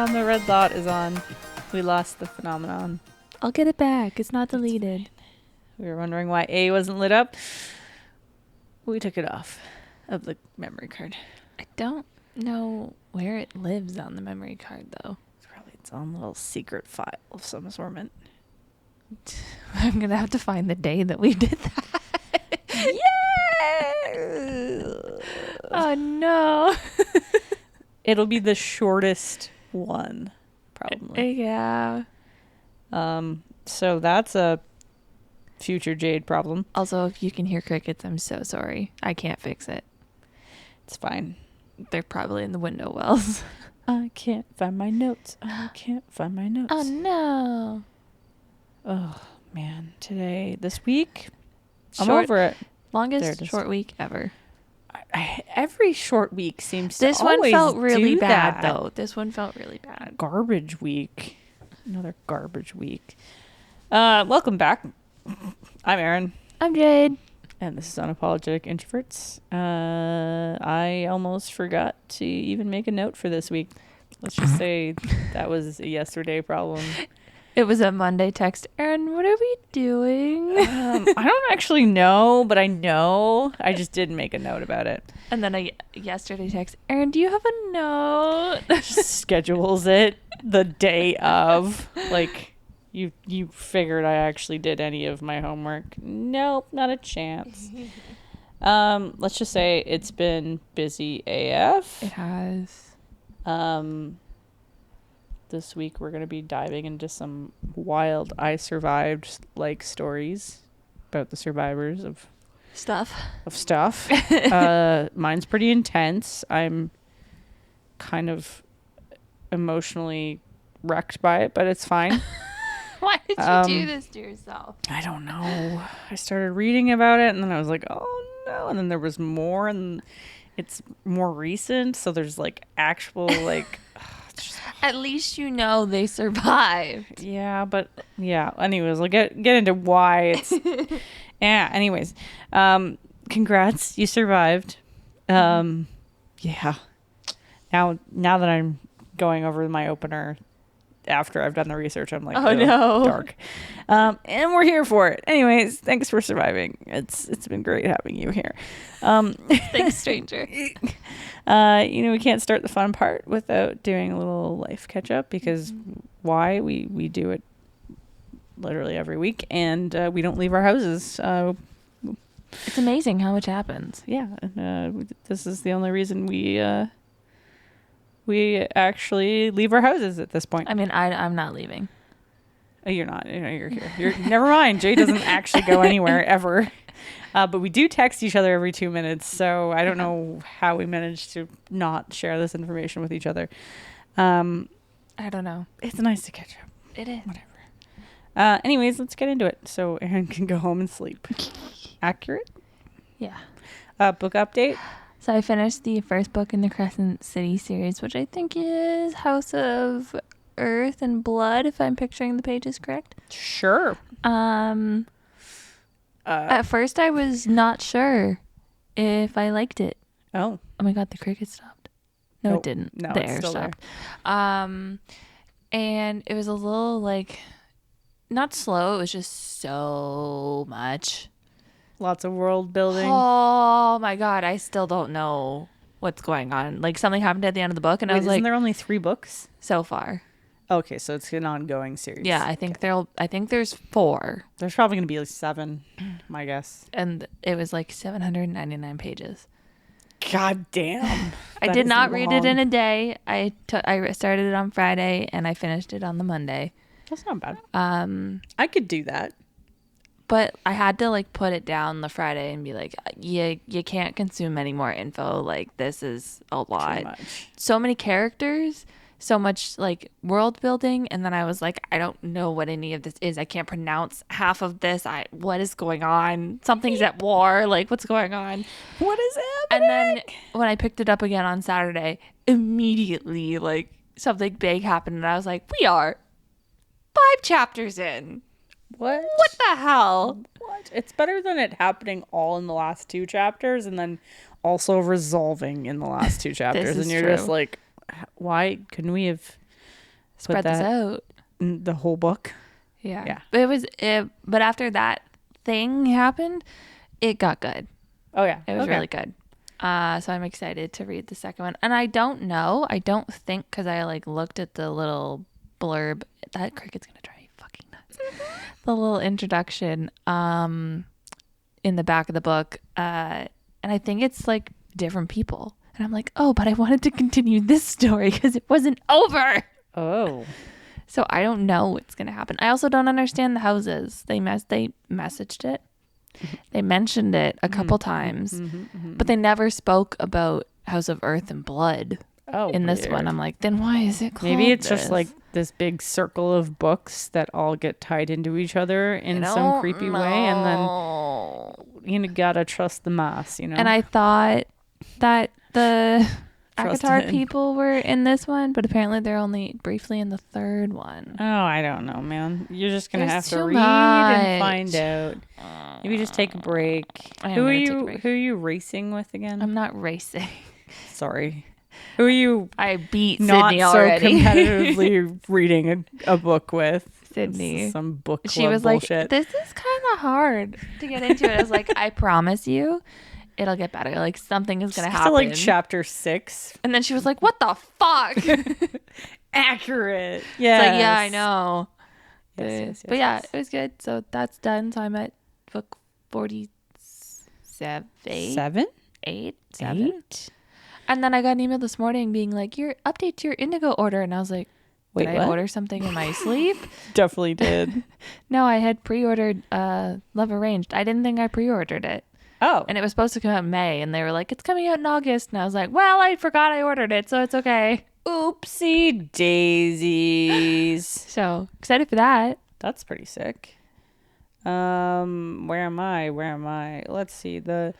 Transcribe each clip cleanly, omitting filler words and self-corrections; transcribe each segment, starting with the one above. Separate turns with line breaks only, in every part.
The red dot is on. We lost the phenomenon.
I'll get it back. It's not deleted.
We were wondering why A wasn't lit up. We took it off of the memory card.
I don't know where it lives on the memory card, though.
It's probably its own little secret file of some assortment.
I'm going to have to find the day that we did that.
Yeah!
Oh, no.
It'll be the shortest one, probably.
Yeah.
So that's a future Jade problem.
Also, if you can hear crickets, I'm so sorry. I can't fix it.
It's fine.
They're probably in the window wells.
I can't find my notes. I can't find my notes.
Oh, no.
Oh, man. This week, I'm over it.
Longest short week ever.
Every short week seems to
This one
always
felt really
do
bad,
that.
though. This one felt really bad.
Garbage week. Another garbage week. Welcome back. I'm Erin.
I'm Jade.
And this is Unapologetic Introverts. I almost forgot to even make a note for this week. Let's just say that was a yesterday problem.
It was a Monday text. Erin, what are we doing?
I don't actually know, but I know I just didn't make a note about it.
And then a yesterday text. Erin, do you have a note?
Just schedules it the day of. Like, you figured I actually did any of my homework. Nope, not a chance. Let's just say it's been busy AF.
It has.
This week we're going to be diving into some wild I survived like stories about the survivors of
Stuff.
Mine's pretty intense. I'm kind of emotionally wrecked by it, but it's fine.
Why did you do this to yourself?
I don't know. I started reading about it and then I was like, oh no. And then there was more and it's more recent. So there's like actual like...
At least you know they survived.
Yeah, but yeah. Anyways, we'll get into why it's... Yeah, anyways. Congrats. You survived. Yeah. Now that I'm going over my opener after I've done the research, I'm like,
oh no,
dark. And we're here for it. Anyways, thanks for surviving. It's been great having you here.
Thanks, stranger.
We can't start the fun part without doing a little life catch up because why we do it literally every week and we don't leave our houses.
It's amazing how much happens.
Yeah. This is the only reason we actually leave our houses at this point.
I mean, I'm not leaving.
Oh, you're not. You're here. You're never mind. Jay doesn't actually go anywhere ever. But we do text each other every 2 minutes, so I don't know how we managed to not share this information with each other.
I don't know.
It's nice to catch up.
It is.
Whatever. Anyways, let's get into it so Erin can go home and sleep. Accurate?
Yeah.
Book update?
So I finished the first book in the Crescent City series, which I think is House of Earth and Blood, if I'm picturing the pages correct.
Sure.
At first I was not sure if I liked it.
Oh
my god, the cricket stopped. No, it didn't.
No,
the
it's
air
still
stopped. And it was a little like not slow, it was just so much.
Lots of world building.
Oh my god, I still don't know what's going on. Like something happened at the end of the book and I was like,
isn't there only 3 books?
So far.
Okay, so it's an ongoing series.
Yeah, I think there's 4.
There's probably going to be like 7, my guess.
And it was like 799 pages.
God damn.
I did not read it in a day. I started it on Friday and I finished it on the Monday.
That's not bad. I could do that.
But I had to like put it down the Friday and be like, you can't consume any more info. Like this is a lot.
Too much.
So many characters. So much like world building, and then I was like, I don't know what any of this is. I can't pronounce half of this. What is going on? Something's at war. Like, what's going on?
What is happening?
And then when I picked it up again on Saturday, immediately like something big happened, and I was like, we are 5 chapters in.
What
the hell?
What? It's better than it happening all in the last 2 chapters, and then also resolving in the last 2 chapters, and you're
true.
just like, why couldn't we have
Spread this out.
in the whole book.
Yeah.
Yeah.
But after that thing happened, it got good.
Oh yeah,
It was really good. So I'm excited to read the second one. And I don't think, because I like looked at the little blurb, that cricket's gonna drive me fucking nuts. The little introduction in the back of the book, and I think it's like different people. And I'm like, oh, but I wanted to continue this story because it wasn't over.
Oh.
So I don't know what's gonna happen. I also don't understand the houses. They messaged it. They mentioned it a couple times, but they never spoke about House of Earth and Blood in this one. I'm like, then why is it called
Maybe it's
this?
just like this big circle of books that all get tied into each other in some creepy way, and then you gotta trust the mass, you know.
And I thought that the
Trust
Akatar
him.
people were in this one, but apparently they're only briefly in the third one.
Oh, I don't know, man. You're just gonna
There's
have to
too
read and
much.
find out. Maybe just take a break.
I am
Who are
gonna take a
you?
break.
Who are you racing with again?
I'm not racing.
Sorry. Who are you?
I beat
Not
Sydney
so
already.
competitively reading a book with
Sydney.
This is some book club
She was
bullshit.
like, this is kind of hard to get into it. I was like, I promise you, it'll get better. Like, something is going to
Just
happen.
to like chapter 6.
And then she was like, what the fuck? It's
Accurate. Yeah.
like, yeah, I know.
Yes,
But yeah, it was good. So that's done. So I'm at book 47,
7?
8, 7.
8?
And then I got an email this morning being like, update to your Indigo order. And I was like,
Wait,
did I
what?
order something in my sleep?
Definitely did.
No, I had pre-ordered Love Arranged. I didn't think I pre-ordered it.
Oh.
And it was supposed to come out in May. And they were like, it's coming out in August. And I was like, well, I forgot I ordered it. So it's okay.
Oopsie daisies.
So excited for that.
That's pretty sick. Where am I? Let's see. The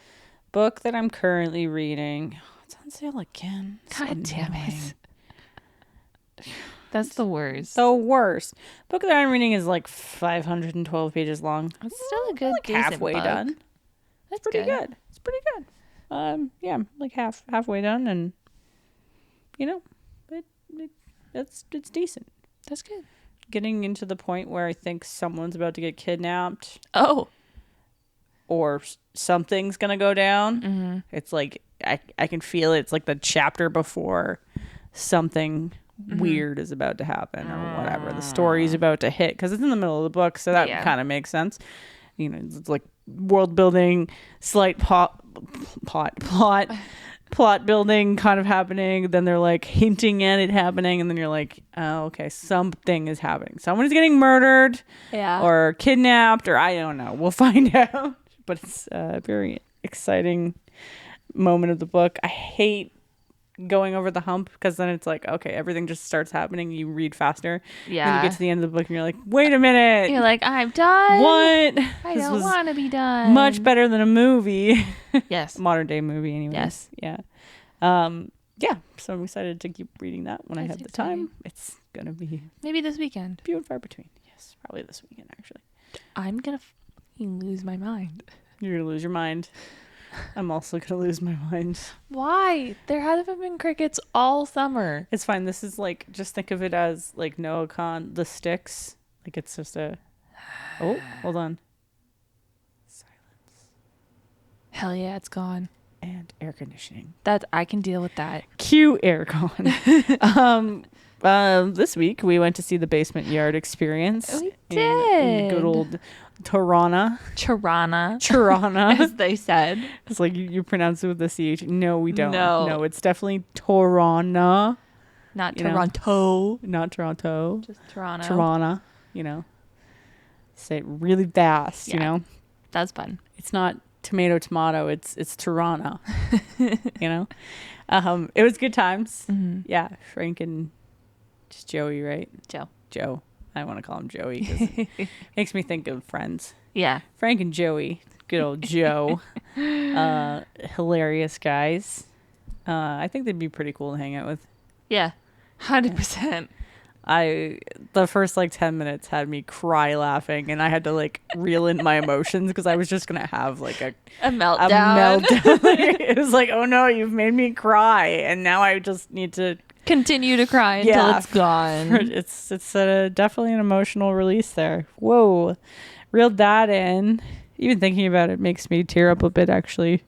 book that I'm currently reading. Oh, it's on sale again. So
God damn
annoying.
it. That's the worst.
The worst. Book that I'm reading is like 512 pages long.
It's still a good,
Like
decent
halfway
book.
done.
That's
Pretty good. It's pretty good. Yeah, I'm like halfway done, and you know, it's decent.
That's good.
Getting into the point where I think someone's about to get kidnapped
Oh.
or something's gonna go down.
Mm-hmm.
It's like I can feel it. It's like the chapter before something weird is about to happen or whatever. The story's about to hit because it's in the middle of the book, so that
Yeah.
kind of makes sense. You know, it's like world building, slight plot building kind of happening. Then they're like hinting at it happening, and then you're like, oh, okay, something is happening. Someone is getting murdered
Yeah.
or kidnapped, or I don't know. We'll find out. But it's a very exciting moment of the book. I hate going over the hump because then it's like, okay, everything just starts happening. You read faster.
Yeah.
Then you get to the end of the book and you're like, wait a minute.
You're like, I'm done.
What?
I
This
don't
was
want to be done.
much better than a movie.
Yes.
Modern day movie anyway.
Yes.
Yeah. Yeah. So I'm excited to keep reading that when I
That's
have the
exciting.
time. It's going to be
Maybe this weekend.
few and far between. Yes. Probably this weekend, actually.
I'm going to lose my mind.
You're going to lose your mind. I'm also going to lose my mind.
Why? There haven't been crickets all summer.
It's fine. This is like, just think of it as like Noah Khan, The Sticks. Like it's just a. Oh, hold on.
Hell yeah, it's gone.
And air conditioning.
I can deal with that.
Cue aircon. This week we went to see the Basement Yard Experience.
We
in
did.
good old Tirana.
Tirana,
Tirana.
as they said.
It's like you pronounce it with the CH. No, we don't.
No.
No, it's definitely Tirana,
Not
You know.
Toronto.
not Toronto.
Just Toronto.
Tirana, you know. Say it really fast, you
Yeah.
know.
That's fun.
It's not tomato, it's Tirana. You know? It was good times.
Mm-hmm.
Yeah, Frank and just Joey, right?
Joe.
I want to call him Joey because it makes me think of Friends.
Yeah.
Frank and Joey, good old Joe, hilarious guys. I think they'd be pretty cool to hang out with.
Yeah. 100%.
The first like 10 minutes had me cry laughing, and I had to like reel in my emotions because I was just gonna have like a
meltdown.
meltdown. It was like, oh no, you've made me cry, and now I just need to
Continue to cry until
Yeah.
it's gone.
It's definitely an emotional release there. Whoa. Reeled that in. Even thinking about it makes me tear up a bit, actually.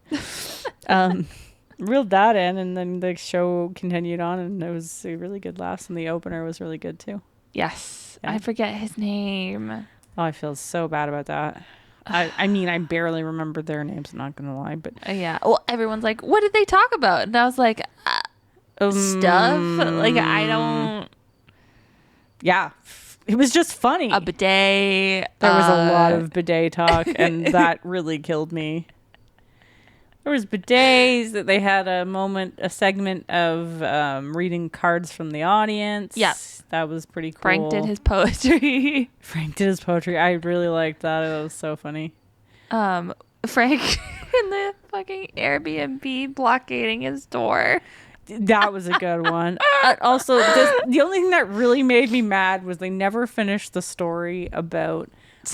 Reeled that in, and then the show continued on, and it was a really good laughs, and the opener was really good, too.
Yes.
Yeah.
I forget his name.
Oh, I feel so bad about that. I mean, I barely remember their names, I'm not going to lie, but...
Yeah. Well, everyone's like, what did they talk about? And I was like, stuff. Like, I don't...
Yeah. It was just funny.
A bidet.
There was a lot of bidet talk, and that really killed me. There was bidets, that they had a segment of reading cards from the audience.
Yeah.
That was pretty cool.
Frank did his poetry.
I really liked that. It was so funny.
Frank in the fucking Airbnb blockading his door.
That was a good one. Also, the only thing that really made me mad was they never finished the story about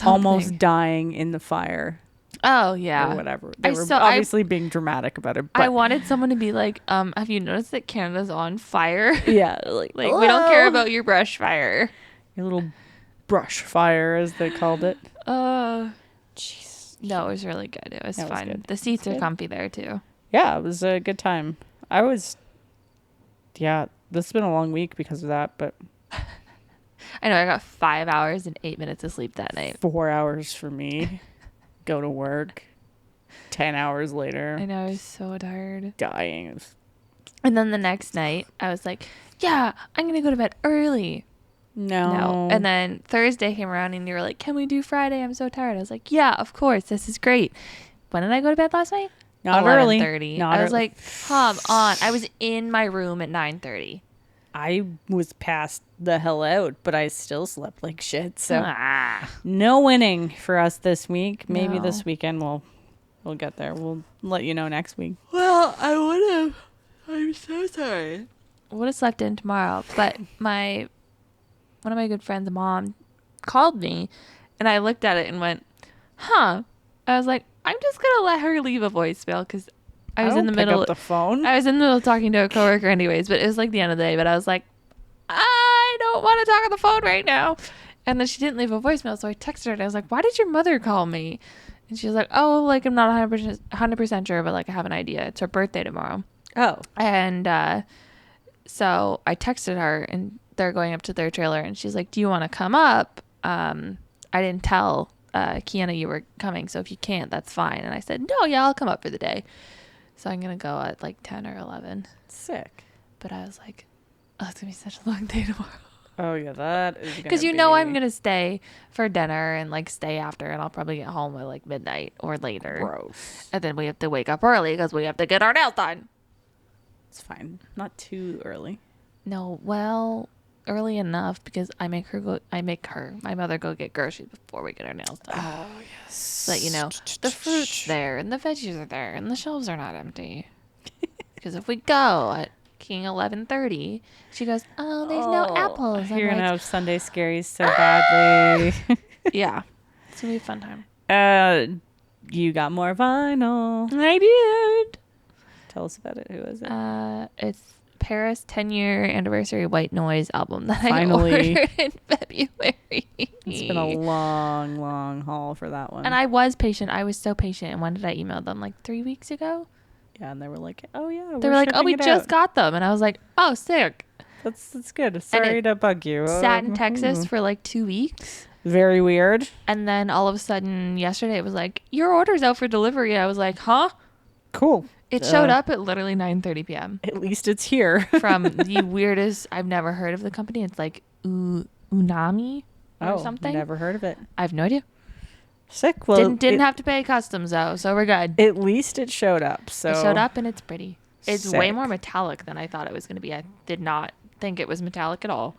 almost dying in the fire.
Oh, yeah.
Or whatever. They were obviously being dramatic about it. But
I wanted someone to be like, have you noticed that Canada's on fire?
Yeah.
Like we don't care about your brush fire.
Your little brush fire, as they called it.
Jeez. No, it was really good. It was fun.
Good.
The seats are comfy there, too.
Yeah, it was a good time. Yeah, this has been a long week because of that, but...
I know, I got 5 hours and 8 minutes of sleep that night.
4 hours for me. Go to work. 10 hours later.
I know, I was so tired.
Dying.
And then the next night, I was like, yeah, I'm going to go to bed early. No. And then Thursday came around and you were like, can we do Friday? I'm so tired. I was like, yeah, of course. This is great. When did I go to bed last night?
Not early.
11:30. I was like, come on. I was in my room at 9:30.
I was passed the hell out, but I still slept like shit. So no winning for us this week. Maybe this weekend we'll get there. We'll let you know next week.
Well, I would have. I'm so sorry. Would have slept in tomorrow, but one of my good friends' mom called me, and I looked at it and went, "Huh." I was like, "I'm just gonna let her leave a voicemail," because I was in the middle
of the phone.
I was in the middle of talking to a coworker, anyways. But it was like the end of the day. But I was like, I don't want to talk on the phone right now. And then she didn't leave a voicemail, so I texted her and I was like, "Why did your mother call me?" And she was like, "Oh, like I'm not 100% sure, but like I have an idea. It's her birthday tomorrow."
Oh.
And so I texted her, and they're going up to their trailer, and she's like, "Do you want to come up? I didn't tell Kiana you were coming, so if you can't, that's fine." And I said, "No, yeah, I'll come up for the day." So I'm gonna go at like 10 or 11.
Sick.
But I was like, "Oh, it's gonna be such a long day tomorrow."
Oh yeah, that is gonna
Because I'm gonna stay for dinner and like stay after, and I'll probably get home at like midnight or later.
Gross.
And then we have to wake up early because we have to get our nails done.
It's fine. Not too early.
No, well, early enough because my mother go get groceries before we get our nails done.
Oh yes.
So that the fruit's there and the veggies are there and the shelves are not empty. Because if we go at King 11:30, she goes, "Oh, there's no apples."
You're gonna have Sunday scaries so badly.
Yeah, it's gonna be a fun time.
You got more vinyl.
I did.
Tell us about it. Who is it?
It's Paris 10-year anniversary White Noise album that
Finally.
I ordered in February.
It's been a long, long haul for that one.
And I was patient. I was so patient. And when did I email them? Like 3 weeks ago?
Yeah, and they were like, "Oh yeah."
They were like, "Oh, we just got them," and I was like, "Oh, sick."
That's good. Sorry to bug you.
Sat in Texas for like 2 weeks.
Very weird.
And then all of a sudden, yesterday it was like, "Your order's out for delivery." I was like, "Huh?"
Cool.
It showed up at literally 9:30 p.m.
At least it's here.
From the weirdest. I've never heard of the company. It's like Unami or something.
Never heard of it.
I have no idea.
Sick. Well,
didn't have to pay customs though, so we're good.
At least it showed up. So
it showed up and it's pretty. It's
Sick.
way more metallic than I thought it was going to be. I did not think it was metallic at all.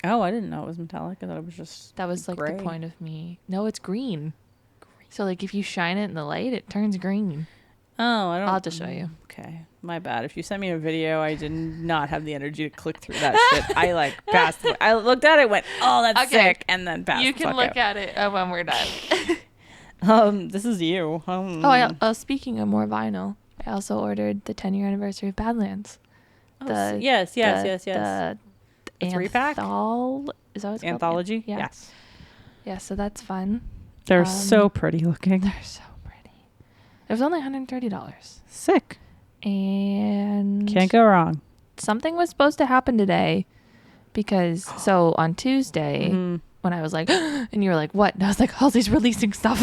Oh, I didn't know it was metallic. I thought it was just
That was like
gray.
the point of me. No, it's green. So like if you shine it in the light, it turns green.
Oh, I don't.
I'll have to show you.
Okay, my bad. If you sent me a video, I did not have the energy to click through that shit. I like passed. I looked at it, went, "Oh, that's
Okay.
sick," and then passed.
You
the
can
fuck
look at it when we're done.
out. This is you.
Oh, speaking of more vinyl, I also ordered the 10-year anniversary of Badlands.
Yes.
The
The 3-pack?
is that what it's called?
Anthology?
Yeah.
Yes.
Yeah, so that's fun.
They're so pretty looking.
They're so pretty. It was only $130.
Sick.
And
Can't go wrong.
something was supposed to happen today because so on Tuesday
Mhm.
when I was like and you were like, what? And I was like, Halsey's releasing stuff.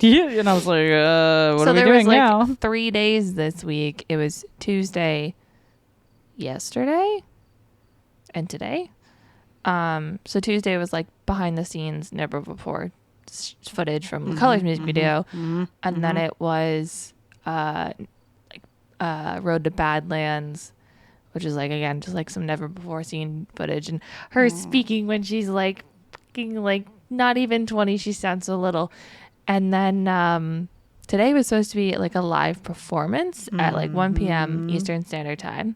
Yeah, and I was like, what
So
are we
there
doing
was like
now?
3 days this week. It was Tuesday, yesterday, and today. So Tuesday was like behind the scenes, never before footage from the Colors music video, and then it was Road to Badlands, which is like again just like some never before seen footage, and her speaking when she's like fucking like not even 20, she sounds so little. And then today was supposed to be like a live performance at like 1 p.m. Eastern Standard Time.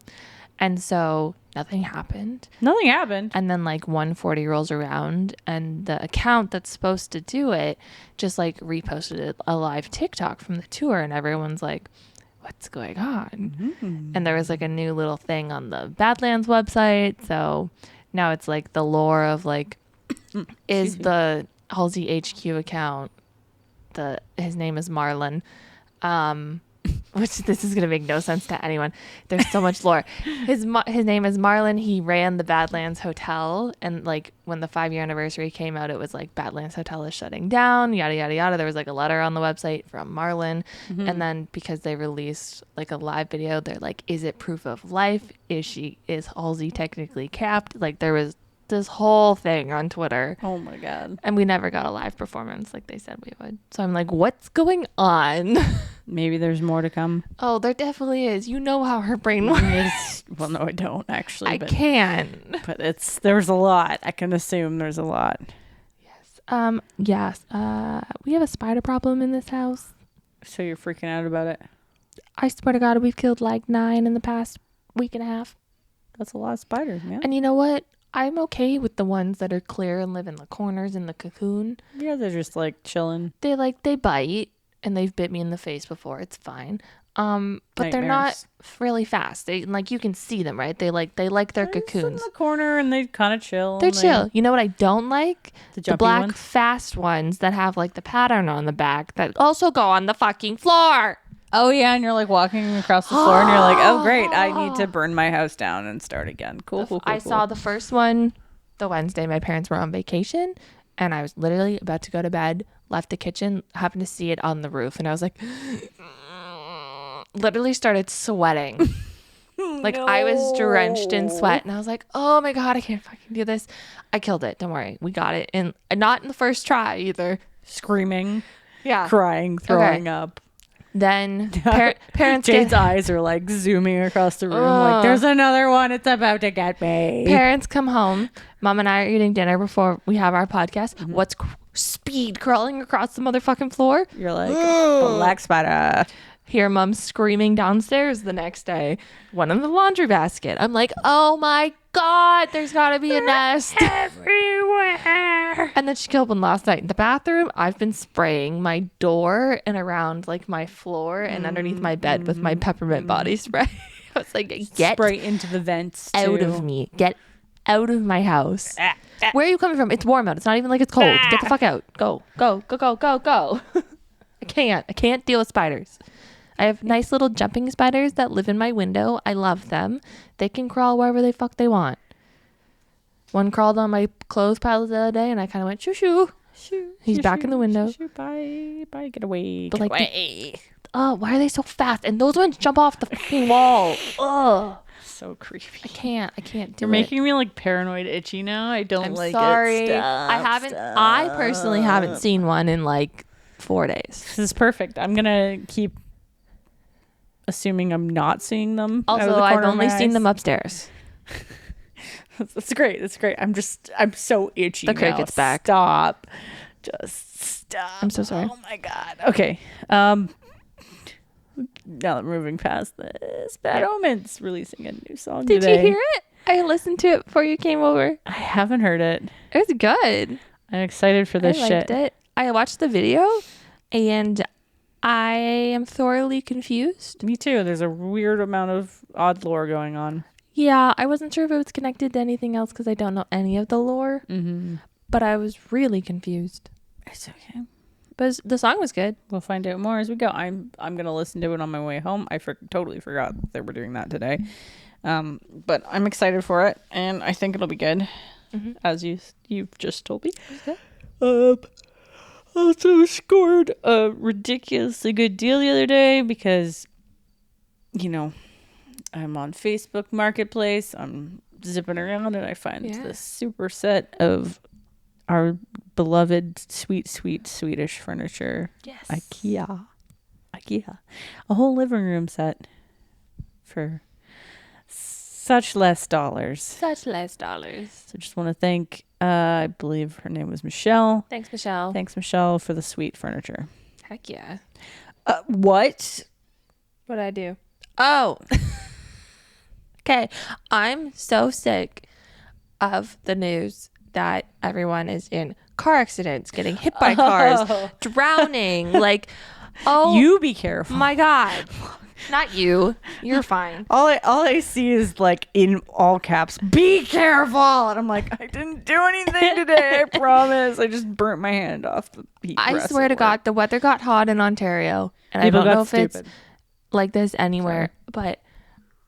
And so nothing happened.
Nothing happened.
And then like 1:40 rolls around and the account that's supposed to do it just like reposted a live TikTok from the tour, and everyone's like, what's going on? And there was like a new little thing on the Badlands website. So now it's like the lore of like, is the Halsey HQ account, his name is Marlon, which this is going to make no sense to anyone. There's so much lore. His name is Marlon. He ran the Badlands Hotel, and like when the 5-year anniversary came out, it was like Badlands Hotel is shutting down, yada yada yada. There was like a letter on the website from Marlon, and then because they released like a live video, they're like, is it proof of life? Is Halsey technically capped? Like there was this whole thing on Twitter.
Oh my God.
And we never got a live performance like they said we would. So I'm like, what's going on?
Maybe there's more to come.
Oh, there definitely is. You know how her brain works.
Well, no, I don't actually.
I
but,
can.
But there's a lot. I can assume there's a lot.
Yes. We have a spider problem in this house.
So you're freaking out about it?
I swear to God, we've killed like 9 in the past week and a half.
That's a lot of spiders, man.
And you know what? I'm okay with the ones that are clear and live in the corners in the cocoon.
Yeah, they're just like chilling.
They bite and they've bit me in the face before. It's fine. But they're not really fast. They like you can see them, right? They like their
They're
cocoons.
sit in the corner and they kind of chill.
They're chill. You know what I don't like?
The
The
jumpy
black
ones?
fast ones that have like the pattern on the back that also go on the fucking floor.
Oh yeah, and you're like walking across the floor and you're like, oh great, I need to burn my house down and start again. Cool.
I saw the first one the Wednesday my parents were on vacation, and I was literally about to go to bed, left the kitchen, happened to see it on the roof, and I was like, literally started sweating. Like I was drenched in sweat, and I was like, oh my God, I can't fucking do this. I killed it. Don't worry. We got it. And not in the first try either.
Screaming,
Yeah.
crying, throwing up.
Then parents
Jade's eyes are like zooming across the room, like there's another one. It's about to get me.
Parents come home. Mom and I are eating dinner before we have our podcast. What's speed crawling across the motherfucking floor?
You're like black spider.
Hear Mom screaming downstairs the next day. One in the laundry basket. I'm like, oh my God, there's gotta be a nest everywhere. And then she killed one last night in the bathroom. I've been spraying my door and around like my floor and underneath my bed with my peppermint body spray. I was like, get
Spray into the vents
out
too.
of me. Get out of my house. Where are you coming from? It's warm out. It's not even like it's cold. Get the fuck out. Go. I can't deal with spiders. I have nice little jumping spiders that live in my window. I love them. They can crawl wherever the fuck they want. One crawled on my clothes pile the other day, and I kind of went, shoo shoo. He's back in the window.
Bye, get away.
But
Get
like,
away.
Oh, why are they so fast? And those ones jump off the fucking wall. Ugh.
So creepy.
I can't do
You're
it.
making me like paranoid itchy now. I don't
I'm
like
sorry.
it. Stop,
I personally haven't seen one in like 4 days.
This is perfect. I'm gonna keep assuming I'm not seeing them. out of
Also,
the
I've
corner of
only
my
seen
eyes.
them upstairs.
That's great. That's great. I'm so itchy.
The
now.
cricket's back.
Stop. Just stop.
I'm so sorry.
Oh my God. Okay. Now that we're moving past this, Bad Omens releasing a new song
Did
today.
you hear it? I listened to it before you came over.
I haven't heard it.
It was good.
I'm excited for this
I liked
shit.
it. I watched the video, and I am thoroughly confused.
Me too. There's a weird amount of odd lore going on.
Yeah, I wasn't sure if it was connected to anything else because I don't know any of the lore.
Mm-hmm.
But I was really confused.
It's okay.
But the song was good.
We'll find out more as we go. I'm gonna listen to it on my way home. I totally forgot that they were doing that today. But I'm excited for it, and I think it'll be good, as you've just told me. Also scored a ridiculously good deal the other day because, I'm on Facebook Marketplace. I'm zipping around and I find this super set of our beloved sweet Swedish furniture.
Yes.
IKEA. A whole living room set for such less dollars.
So
just want to thank, I believe her name was Michelle.
Thanks, Michelle.
Thanks, Michelle, for the sweet furniture.
Heck yeah.
What?
What'd I do? Oh. Okay. I'm so sick of the news that everyone is in car accidents, getting hit by cars, drowning. Like, oh.
You be careful.
My God. Not you. You're fine.
All I see is like in all caps, be careful. And I'm like, I didn't do anything today. I promise. I just burnt my hand off the heat
I
press
swear
at
to
work.
God, the weather got hot in Ontario. And
People
I don't
got
know if
stupid.
it's like this anywhere, but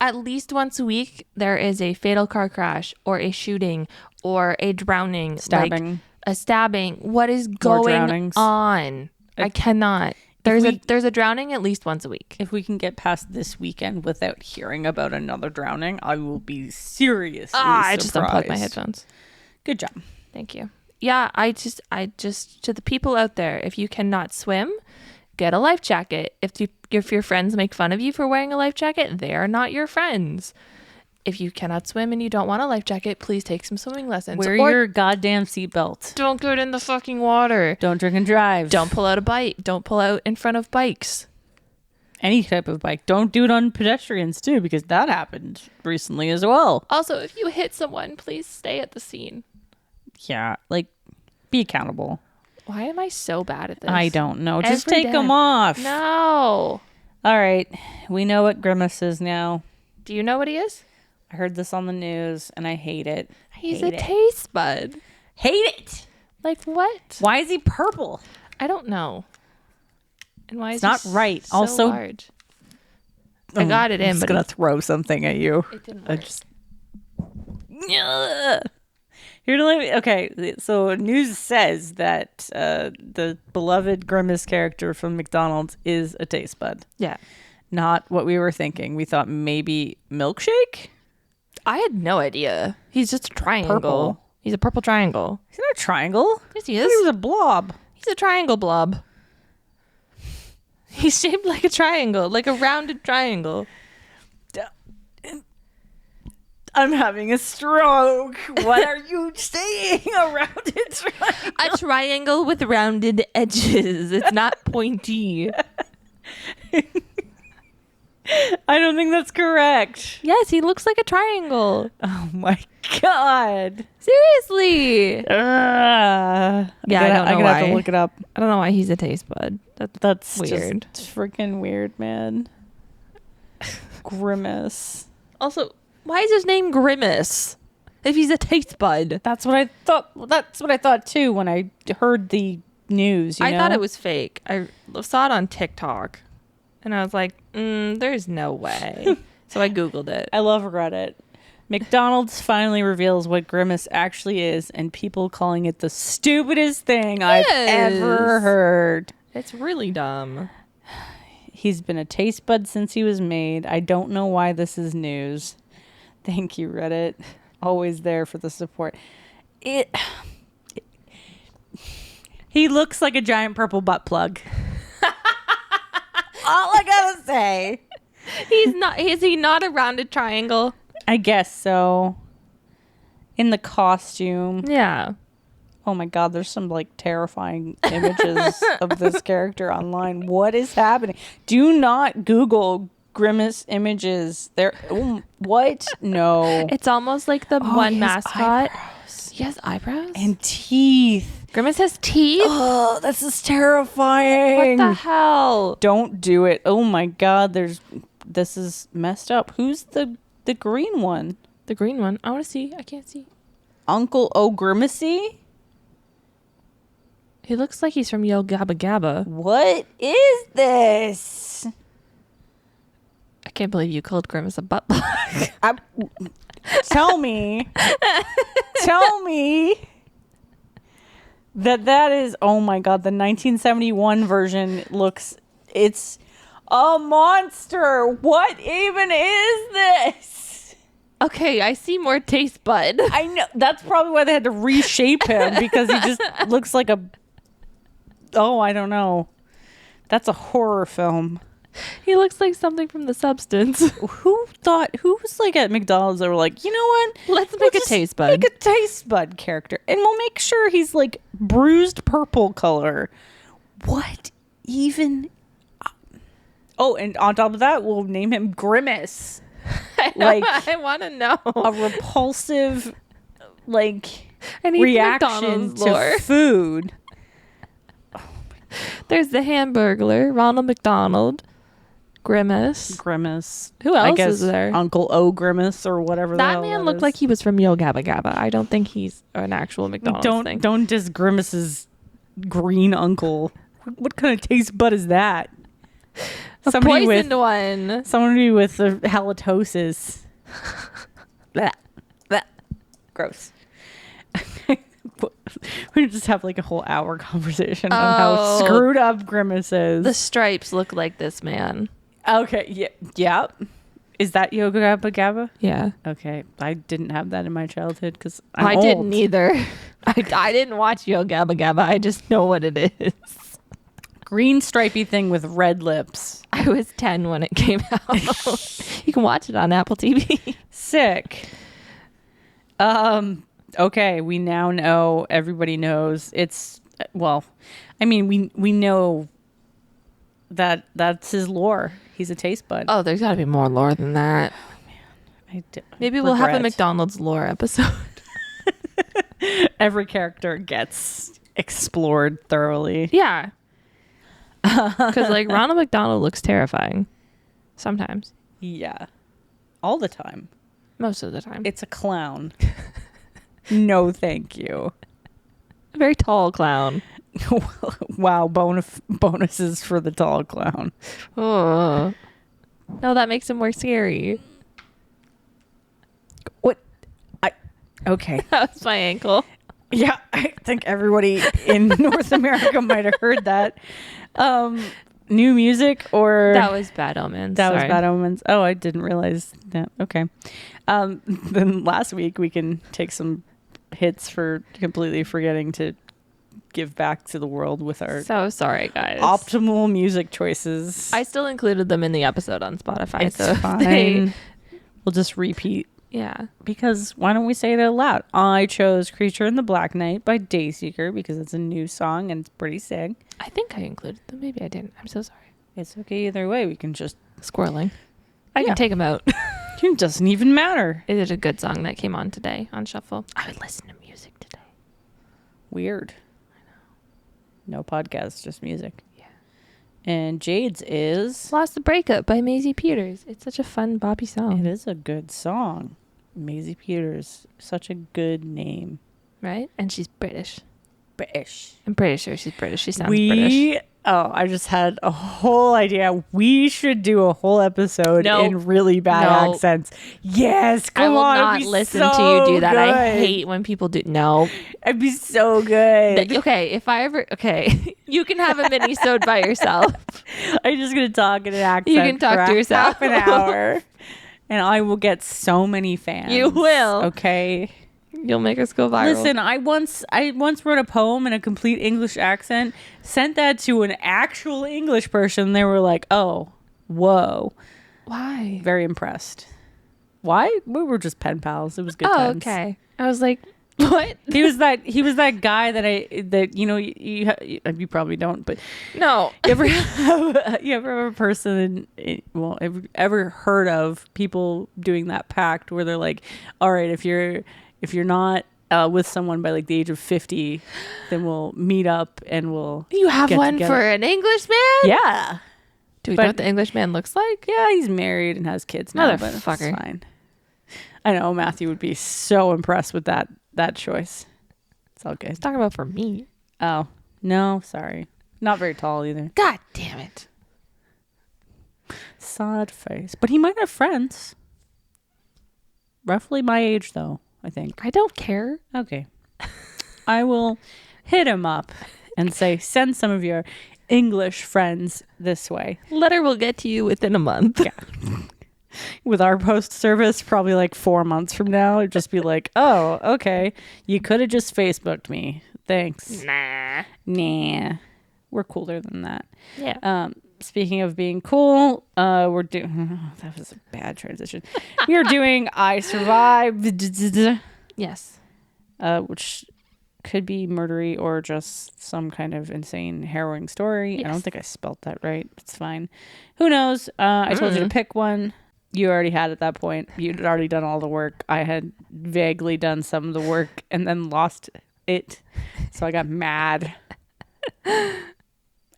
at least once a week, there is a fatal car crash or a shooting or a drowning.
Stabbing.
Like a stabbing. What is going
drownings.
on? I cannot. There's a drowning at least once a week.
If we can get past this weekend without hearing about another drowning, I will be seriously surprised.
I just unplugged my headphones.
Good job.
Thank you. Yeah, I just to the people out there, if you cannot swim, get a life jacket. If your friends make fun of you for wearing a life jacket, they are not your friends. If you cannot swim and you don't want a life jacket, please take some swimming lessons.
Wear
Or
your goddamn seatbelt.
don't get in the fucking water.
Don't drink and drive.
Don't pull out a bike. Don't pull out in front of bikes.
Any type of bike. Don't do it on pedestrians too, because that happened recently as well.
Also, if you hit someone, please stay at the scene.
Yeah, like be accountable.
Why am I so bad at this?
I don't know. Just
Every
take
day.
them off.
No.
All right. We know what Grimace is now.
Do you know what he is?
I heard this on the news and I hate it.
He's
Hate
a
it.
taste bud.
Hate it.
Like what?
Why is he purple?
I don't know. And why
It's
is
not
he
right.
so
Also-
large? I got it
I'm
in,
just
but
gonna throw something at you.
it didn't
I
work.
just. Here to let me. Okay, so news says that the beloved Grimace character from McDonald's is a taste bud.
Yeah.
Not what we were thinking. We thought maybe milkshake.
I had no idea. He's just a triangle.
Purple.
He's a purple triangle.
He's not a triangle.
Yes, he
I thought he
is.
was a blob.
He's a triangle blob. He's shaped like a triangle, like a rounded triangle.
I'm having a stroke. What are you saying? A rounded triangle.
A triangle with rounded edges. It's not pointy.
I don't think that's correct.
Yes, he looks like a triangle.
Oh my god.
Seriously.
Yeah,
I don't know
I'm gonna have
why.
to look it up.
I don't know why he's a taste bud.
That's
Weird.
Just freaking weird, man. Grimace.
Also, why is his name Grimace? If he's a taste bud.
That's what I thought. That's what I thought too when I heard the news.
I thought it was fake. I saw it on TikTok. And I was like, there's no way. So I Googled it.
I love Reddit. McDonald's finally reveals what Grimace actually is, and people calling it the stupidest thing I've ever heard.
It's really dumb.
He's been a taste bud since he was made. I don't know why this is news. Thank you, Reddit. Always there for the support. He looks like a giant purple butt plug. All I gotta say.
He's not. Is he not a rounded triangle?
I guess so. In the costume.
Yeah.
Oh my god, there's some like terrifying images of this character online. What is happening? Do not Google Grimace images. What? No.
It's almost like the one
he has
mascot.
eyebrows.
He has eyebrows.
And teeth.
Grimace has teeth.
Oh, this is terrifying.
What the hell?
Don't do it. Oh my god, this is messed up. Who's the The green one.
The green one. I want to see. I can't see.
Uncle O'Grimacy?
He looks like he's from Yo Gabba Gabba.
What is this?
I can't believe you called Grimace a butt plug.
Tell me. Tell me that is, oh my God, the 1971 version looks, it's a monster. What even is this?
Okay, I see more taste bud.
I know. That's probably why they had to reshape him, because he just looks like a, oh, I don't know. That's a horror film.
He looks like something from The Substance.
Who was like at McDonald's, they were like, you know what?
Let's
We'll
make a
just
taste bud.
Make a taste bud character. And we'll make sure he's like bruised purple color. What even? Oh, and on top of that, we'll name him Grimace. Like,
I want to know.
a repulsive, like,
I need
reaction
McDonald's
to
lore.
food.
There's the Hamburglar, Ronald McDonald, Grimace.
Grimace.
Who
I
else
guess
is there?
Uncle O Grimace or whatever. the
That
hell
man
that
looked
is.
like he was from Yo Gabba Gabba. I don't think he's an actual McDonald's thing.
Don't diss Grimace's green uncle. What kind of taste bud is that?
A poisoned one.
Somebody with halitosis. Blech. Blech. Gross. We just have like a whole hour conversation on how
Oh.
screwed up Grimace is.
The stripes look like this man.
Okay, yeah. Is that Yoga Gabba Gabba?
Yeah.
Okay, I didn't have that in my childhood because
I didn't either. I didn't watch Yo Gabba Gabba. I just know what it is.
Green stripy thing with red lips.
I was 10 when it came out. You can watch it on Apple TV.
Sick. Okay, we now know, everybody knows it's, well, I mean, we know that that's his lore. He's a taste bud.
Oh, there's got to be more lore than that. Maybe we'll have a
regret.
McDonald's lore episode.
Every character gets explored thoroughly.
Yeah. Because, like, Ronald McDonald looks terrifying. Sometimes.
Yeah. All the time.
Most of the time.
It's a clown. No, thank you.
A very tall clown.
Wow, bonuses for the tall clown.
Oh. No, that makes him more scary.
What? Okay.
That was my ankle.
Yeah, I think everybody in North America might have heard that. New music or...
That was Bad Omens.
That was
Sorry.
Bad Omens. Oh, I didn't realize that. Okay. Then last week we can take some hits for completely forgetting to give back to the world with our
So sorry, guys.
optimal music choices.
I still included them in the episode on Spotify.
It's
so
fine. We'll just repeat.
Yeah.
Because why don't we say it out loud? I chose Creature in the Black Night by Dayseeker because it's a new song and it's pretty sick.
I think I included them. Maybe I didn't. I'm so sorry.
It's okay either way. We can just...
Squirreling. I
Yeah.
can take them out.
It doesn't even matter.
It is a good song that came on today on Shuffle. I would listen to music today.
Weird. No podcast, just music.
Yeah.
And Jade's is...
Lost the Breakup by Maisie Peters. It's such a fun boppy
It
song.
is a good song. Maisie Peters. Such a good name.
Right? And she's British.
British.
I'm pretty sure she's British. She sounds British.
Oh, I just had a whole idea. We should do a whole episode
No.
in really bad
No.
accents. Yes, come
I will
on.
not
it'd be
listen
so
to you do that. I
good.
hate when people do. No.
It'd be so good.
Okay, if I ever. Okay. You can have a mini-sode by yourself.
I'm just going to talk in an accent.
You can talk
for
to yourself.
half an hour. And I will get so many fans.
You will.
Okay.
You'll make us go viral.
Listen, I once wrote a poem in a complete English accent, sent that to an actual English person. They were like, "Oh, whoa."
Why?
Very impressed. Why? We were just pen pals. It was good
Oh,
times.
okay. I was like, what?
He was that guy that you know you probably don't, but
No.
you ever have a person ever heard of people doing that pact where they're like, all right, if you're not with someone by like the age of 50, then we'll meet up and we'll
You have
get
one
together.
for an Englishman?
Yeah.
Do we
But-
know what the Englishman looks like?
Yeah, he's married and has kids now, but it's
Motherfucker.
fine. I know Matthew would be so impressed with that choice. It's all good.
Talking about for me.
Oh, no, sorry. Not very tall either.
God damn it.
Sad face. But he might have friends. Roughly my age, though, I think.
I don't care.
Okay. I will hit him up and say, send some of your English friends this way.
Letter will get to you within a month.
Yeah. With our post service, probably like 4 months from now, it'd just be like, oh, okay. You could have just Facebooked me. Thanks.
Nah.
We're cooler than that.
Yeah.
Speaking of being cool, we're doing... that was a bad transition. We are doing I Survived.
Yes.
Which could be murdery or just some kind of insane, harrowing story.
Yes.
I don't think I spelt that right. It's fine. Who knows? I told you to pick one. You already had at that point. You'd already done all the work. I had vaguely done some of the work and then lost it. So I got mad.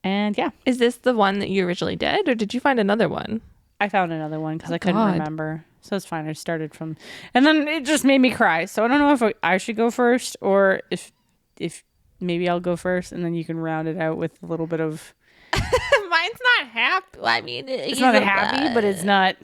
And yeah.
Is this the one that you originally did, or did you find another one?
I found another one because
Oh,
I couldn't
God.
remember. So it's fine. I started from... And then it just made me cry. So I don't know if I should go first or if maybe I'll go first and then you can round it out with a little bit of...
Mine's not happy. I mean,
It's not happy, but it's not...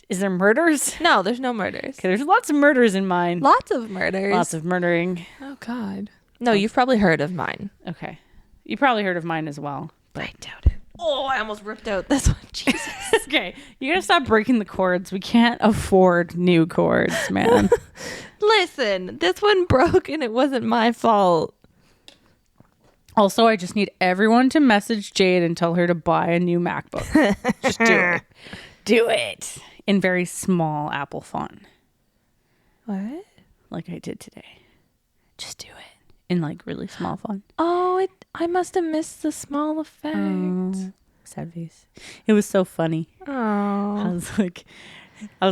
Is there murders?
No, there's no murders.
Okay, there's lots of murders in mine.
Lots of murders.
Lots of murdering.
Oh, God. No, you've probably heard of mine.
Okay. You probably heard of mine as well.
I doubt it. Oh, I almost ripped out this one. Jesus.
Okay. You gotta stop breaking the cords. We can't afford new cords, man.
Listen, this one broke and it wasn't my fault.
Also, I just need everyone to message Jade and tell her to buy a new MacBook. Just do it. Do it. In very small Apple font.
What?
Like I did today. Just do it. In like really small font.
Oh, I must have missed the small effect.
Oh, sad face. It was so funny. I
Oh.
was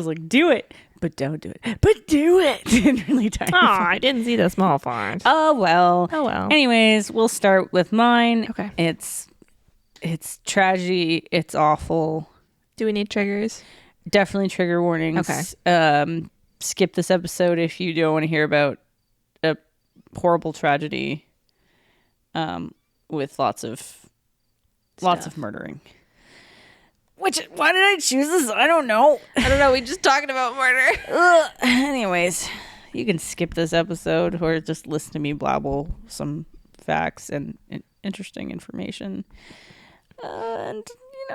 like, do it, but don't do it. But do it in really tiny
Oh,
font.
I didn't see the small font.
Oh well.
Oh, well.
Anyways, we'll start with mine.
Okay.
It's tragedy. It's awful.
Do we need triggers?
Definitely trigger warnings.
Okay.
Skip this episode if you don't want to hear about a horrible tragedy. With lots of murdering. Why did I choose this? I don't know.
I don't know. We just talking about murder.
Anyways, you can skip this episode or just listen to me blabble some facts and interesting information. And,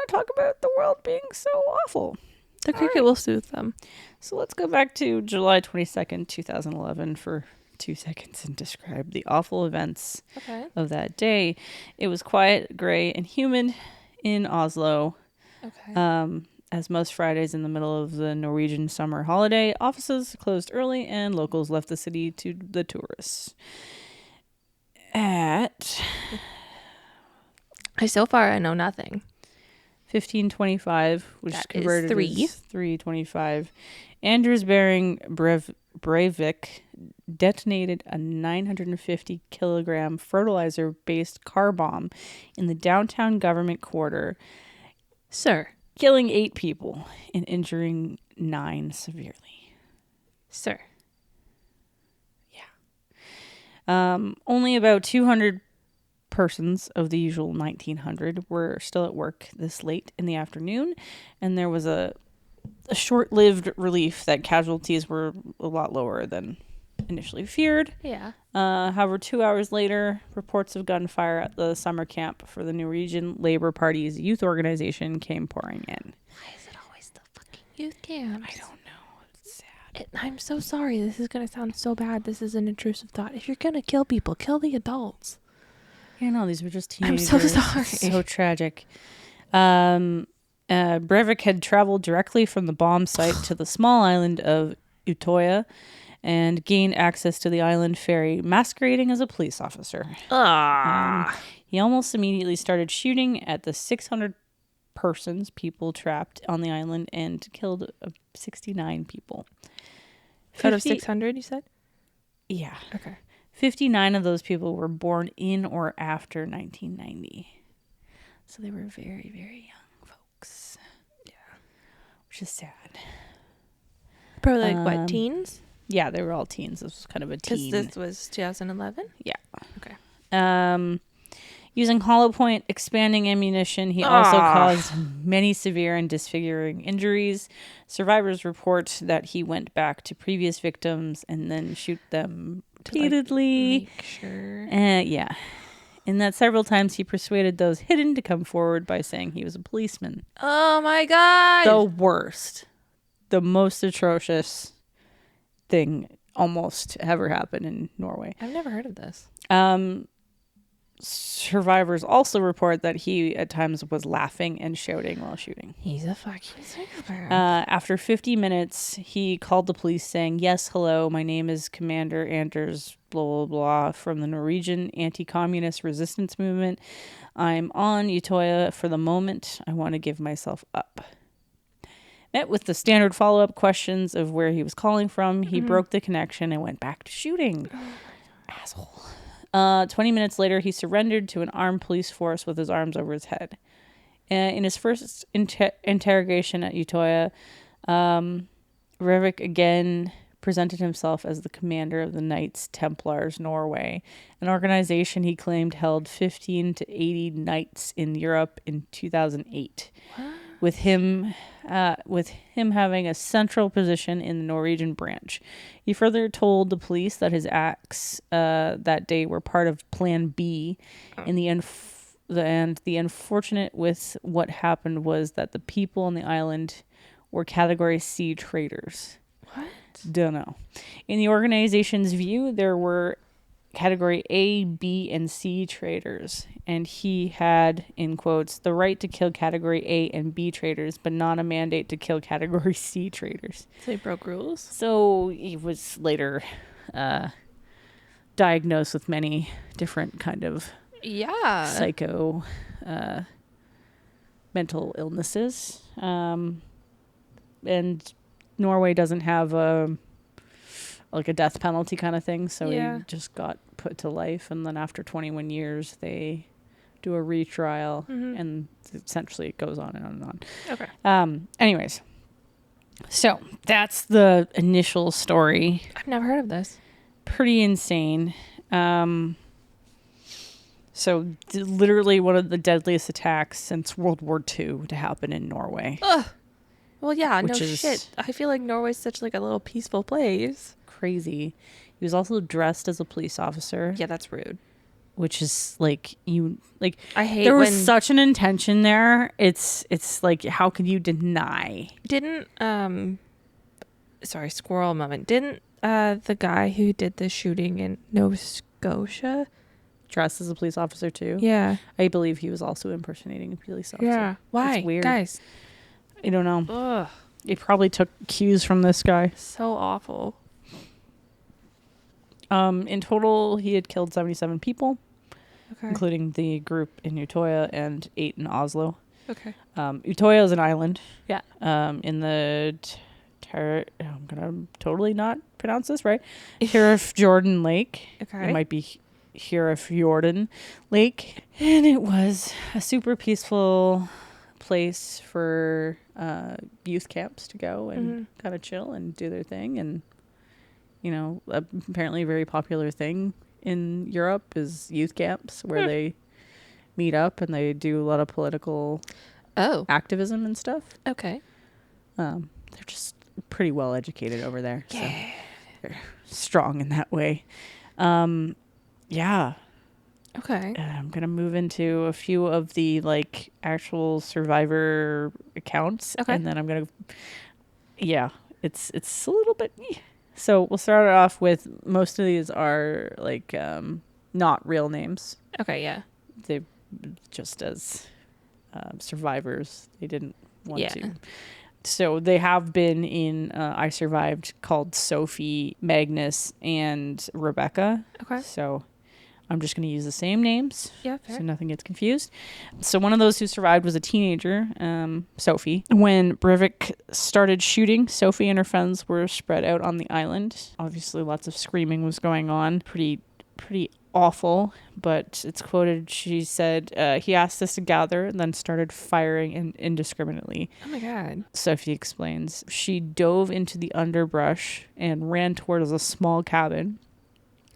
talk about the world being so awful.
The cricket will soothe them.
So let's go back to July 22nd, 2011 for 2 seconds and describe the awful events of that day. It was quiet, gray, and humid in Oslo.
Okay.
As most Fridays in the middle of the Norwegian summer holiday, offices closed early and locals left the city to the tourists. At
So far, I know nothing.
1525, which
That
is converted
is 3.
as 325, Anders Behring Breivik detonated a 950 kilogram fertilizer-based car bomb in the downtown government quarter,
Sir.
killing 8 people and injuring 9 severely.
Sir.
Only about 200 persons of the usual 1900 were still at work this late in the afternoon, and there was a short-lived relief that casualties were a lot lower than initially feared.
Yeah.
However, 2 hours later, reports of gunfire at the summer camp for the Norwegian Labour Party's youth organization came pouring in.
Why is it always the fucking youth camps?
I don't know. It's sad.
I'm so sorry. This is going to sound so bad. This is an intrusive thought. If you're going to kill people, kill the adults.
Yeah, no, these were just
I'm
teenagers.
so sorry.
It's so tragic. Breivik had traveled directly from the bomb site to the small island of Utoya and gained access to the island ferry, masquerading as a police officer. He almost immediately started shooting at the 600 people trapped on the island and killed 69 people.
Out of 600, you said?
Yeah.
Okay.
59 of those people were born in or after 1990. So they were very, very young folks. Yeah. Which is sad.
Probably like what, teens?
Yeah, they were all teens. This was kind of a
Because
teen.
this was 2011?
Yeah.
Okay.
Using hollow point expanding ammunition, he also
Ah.
caused many severe and disfiguring injuries. Survivors report that he went back to previous victims and then shoot them repeatedly.
Make sure.
Yeah. And that several times he persuaded those hidden to come forward by saying he was a policeman.
Oh my god.
The worst. The most atrocious thing almost ever happened in Norway.
I've never heard of this.
Survivors also report that he at times was laughing and shouting while shooting.
He's a fucking psychopath.
After 50 minutes, he called the police saying, "Yes, hello, my name is Commander Anders blah, blah, blah from the Norwegian Anti-Communist Resistance Movement. I'm on Utøya for the moment. I want to give myself up." Met with the standard follow-up questions of where he was calling from, he broke the connection and went back to shooting. Asshole. 20 minutes later, he surrendered to an armed police force with his arms over his head. In his first interrogation at Utøya, Breivik again presented himself as the commander of the Knights Templars Norway, an organization he claimed held 15 to 80 knights in Europe in 2008. With him having a central position in the Norwegian branch. He further told the police that his acts that day were part of Plan B, and the unfortunate with what happened was that the people on the island were Category C traitors.
What?
Don't know. In the organization's view, there were Category A, B, and C traitors, and he had, in quotes, the right to kill Category A and B traitors, but not a mandate to kill Category C traitors.
So he broke rules?
So he was later diagnosed with many different kind of psycho mental illnesses. And Norway doesn't have a death penalty kind of thing, so he just got put to life, and then after 21 years they do a retrial, and essentially it goes on and on and on.
Okay.
Anyways, so that's the initial story.
I've never heard of this.
Pretty insane. So literally one of the deadliest attacks since World War II to happen in Norway.
Ugh. Well, yeah,
Which
no
is
shit. I feel like Norway's such like a little peaceful place.
Crazy. He was also dressed as a police officer.
Yeah, that's rude.
Which is
I hate
there was
when
such an intention there. It's like, how can you deny?
didn't sorry, squirrel moment. Didn't the guy who did the shooting in Nova Scotia
Dressed as a police officer too?
Yeah.
I believe he was also impersonating a police officer.
Yeah. Why?
It's weird.
Guys.
I don't know.
Ugh.
He probably took cues from this guy.
So awful.
In total, he had killed 77 people,
Okay.
including the group in Utøya and 8 in Oslo.
Okay.
Utøya is an island.
Yeah.
In the I'm gonna totally not pronounce this right. Jordan Lake.
Okay.
It might be Jordan Lake, and it was a super peaceful place for youth camps to go and kind of chill and do their thing. And apparently a very popular thing in Europe is youth camps where they meet up and they do a lot of political activism and stuff.
Okay.
They're just pretty well educated over there. Yeah. So they're strong in that way. Yeah.
Okay.
I'm going to move into a few of the actual survivor accounts.
Okay.
And then I'm going to, it's a little bit, so we'll start it off with, most of these are not real names.
Okay. Yeah.
They just as survivors, they didn't want to. So they have been in I Survived, called Sophie, Magnus, and Rebecca.
Okay.
So I'm just going to use the same names.
Yeah, fair.
So nothing gets confused. So one of those who survived was a teenager, Sophie. When Breivik started shooting, Sophie and her friends were spread out on the island. Obviously, lots of screaming was going on. Pretty awful, but it's quoted. She said, he asked us to gather and then started firing indiscriminately.
Oh my God.
Sophie explains. She dove into the underbrush and ran towards a small cabin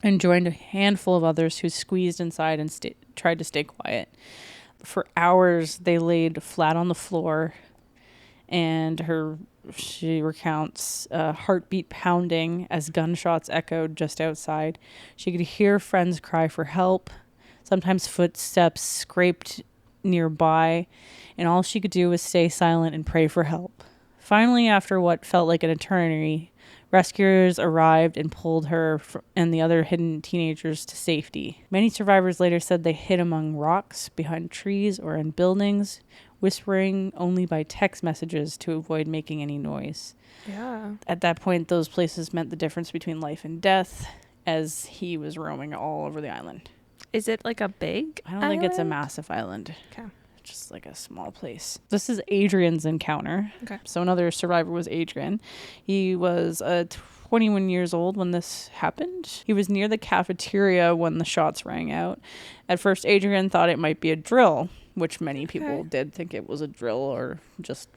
and joined a handful of others who squeezed inside and tried to stay quiet. For hours, they laid flat on the floor, and she recounts heartbeat pounding as gunshots echoed just outside. She could hear friends cry for help. Sometimes footsteps scraped nearby, and all she could do was stay silent and pray for help. Finally, after what felt like an eternity, rescuers arrived and pulled her and the other hidden teenagers to safety. Many survivors later said they hid among rocks, behind trees, or in buildings, whispering only by text messages to avoid making any noise.
Yeah.
At that point, those places meant the difference between life and death, as he was roaming all over the island.
Is it like a big
I don't think it's a massive island.
Okay.
Just like a small place. This is Adrian's encounter.
Okay.
So another survivor was Adrian. He was 21 years old when this happened. He was near the cafeteria when the shots rang out. At first, Adrian thought it might be a drill, which many people did think it was a drill or just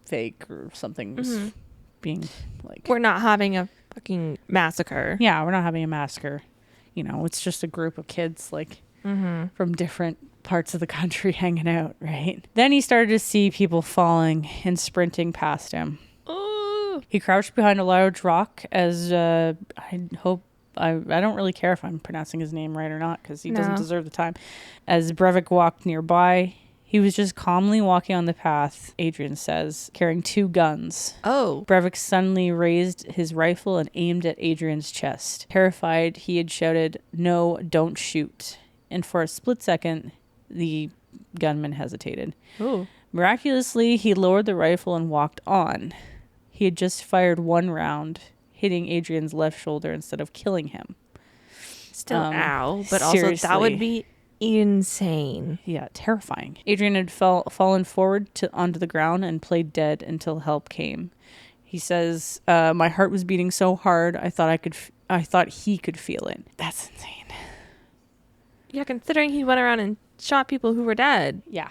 fake or something was being like...
We're not having a fucking massacre.
Yeah, we're not having a massacre. You know, it's just a group of kids like from different parts of the country hanging out, right? Then he started to see people falling and sprinting past him.
Oh.
He crouched behind a large rock as I don't really care if I'm pronouncing his name right or not because he doesn't deserve the time. As Breivik walked nearby, he was just calmly walking on the path, Adrian says, carrying 2 guns.
Oh.
Breivik suddenly raised his rifle and aimed at Adrian's chest. Terrified, he had shouted, "No, don't shoot." And for a split second, the gunman hesitated.
Ooh.
Miraculously, he lowered the rifle and walked on. He had just fired 1 round, hitting Adrian's left shoulder instead of killing him.
Still, ow. But also, that would be insane.
Yeah, terrifying. Adrian had fallen forward onto the ground and played dead until help came. He says, "My heart was beating so hard, I thought he could feel it." That's insane.
Yeah, considering he went around and shot people who were dead.
Yeah.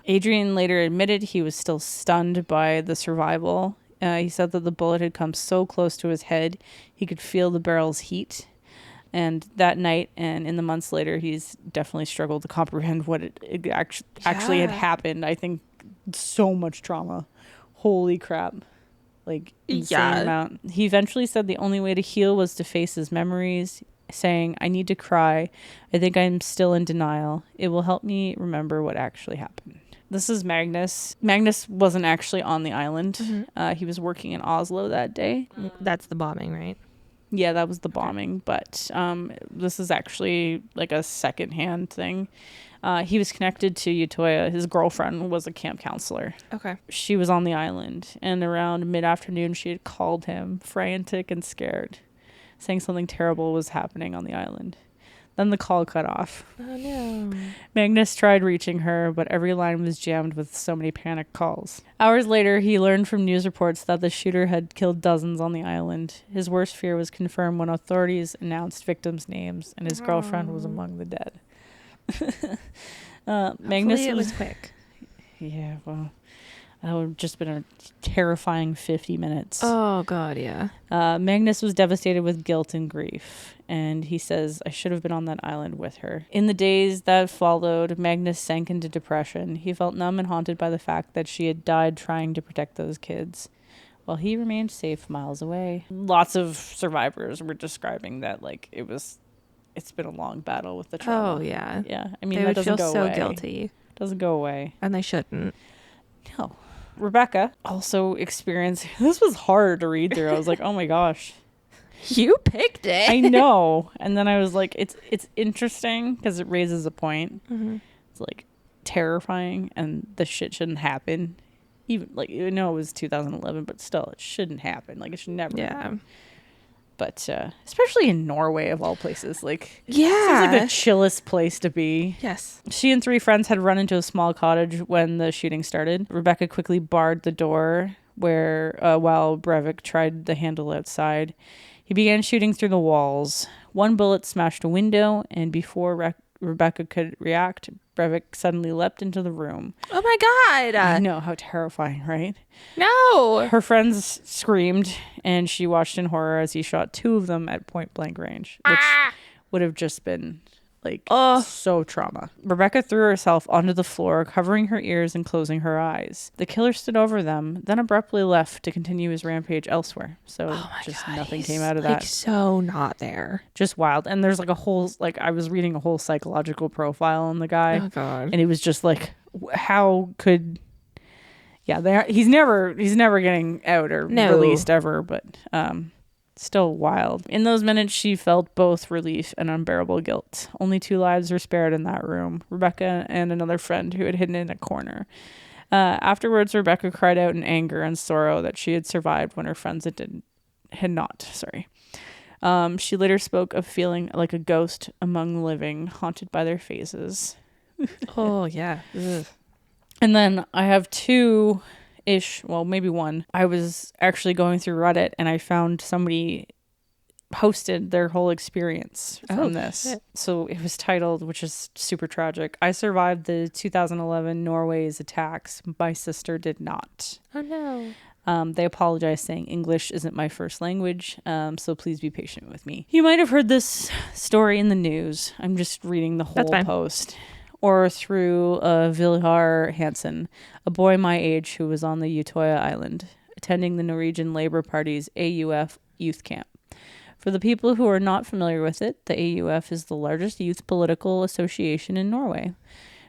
Adrian later admitted he was still stunned by the survival. He said that the bullet had come so close to his head, he could feel the barrel's heat. And that night and in the months later, he's definitely struggled to comprehend what it actually had happened. I think so much trauma. Holy crap. Like, insane amount. He eventually said the only way to heal was to face his memories, saying, "I need to cry. I think I'm still in denial. It will help me remember what actually happened." This is Magnus. Magnus wasn't actually on the island. He was working in Oslo that day.
That's the bombing, right?
Yeah, that was the bombing. But this is actually like a secondhand thing. He was connected to Utoya. His girlfriend was a camp counselor.
Okay.
She was on the island. And around mid-afternoon, she had called him, frantic and scared, saying something terrible was happening on the island. Then the call cut off.
Oh, no.
Magnus tried reaching her, but every line was jammed with so many panic calls. Hours later, he learned from news reports that the shooter had killed dozens on the island. His worst fear was confirmed when authorities announced victims' names, and his girlfriend was among the dead. Magnus
Hopefully it was quick.
Yeah, well, that would have just been a terrifying 50 minutes.
Oh, God, yeah.
Magnus was devastated with guilt and grief, and he says, "I should have been on that island with her." In the days that followed, Magnus sank into depression. He felt numb and haunted by the fact that she had died trying to protect those kids, while he remained safe miles away. Lots of survivors were describing that, like, it's been a long battle with the trauma.
Oh, yeah.
Yeah, I mean,
They
that
would
doesn't
feel
go
so
away.
guilty.
Doesn't go away.
And they shouldn't.
No. Rebecca also experienced... This was hard to read through. I was like, oh my gosh.
You picked it.
I know. And then I was like, it's interesting because it raises a point. It's like terrifying and the shit shouldn't happen. Even like, I know it was 2011, but still, it shouldn't happen. Like, it should never happen. But especially in Norway, of all places, like,
yeah,
seems like the chillest place to be.
Yes.
She and 3 friends had run into a small cottage when the shooting started. Rebecca quickly barred the door while Breivik tried the handle outside. He began shooting through the walls. One bullet smashed a window, and before Rebecca could react, Breivik suddenly leapt into the room.
Oh my
I
God.
know, how terrifying, right?
No.
Her friends screamed, and she watched in horror as he shot 2 of them at point blank range, which would have just been so trauma. Rebecca threw herself onto the floor, covering her ears and closing her eyes. The killer stood over them, then abruptly left to continue his rampage elsewhere. So nothing came out of that.
So not there.
Just wild. And there's like a whole, I was reading a whole psychological profile on the guy.
Oh God.
And it was just like, how could... Yeah, he's never getting out or released ever, but still wild. In those minutes, she felt both relief and unbearable guilt. Only 2 lives were spared in that room, Rebecca and another friend who had hidden in a corner. Afterwards, Rebecca cried out in anger and sorrow that she had survived when her friends had not. She later spoke of feeling like a ghost among the living, haunted by their faces.
Oh, yeah. Ugh.
And then I have 2-ish, well, maybe 1. I was actually going through Reddit and I found somebody posted their whole experience from this.
Shit.
So it was titled, which is super tragic, "I survived the 2011 Norway's attacks. My sister did not."
Oh no.
They apologize, saying English isn't my first language, so please be patient with me. You might have heard this story in the news. I'm just reading the whole post. Or through Vilhar Hansen, a boy my age who was on the Utoya Island, attending the Norwegian Labour Party's AUF youth camp. For the people who are not familiar with it, the AUF is the largest youth political association in Norway.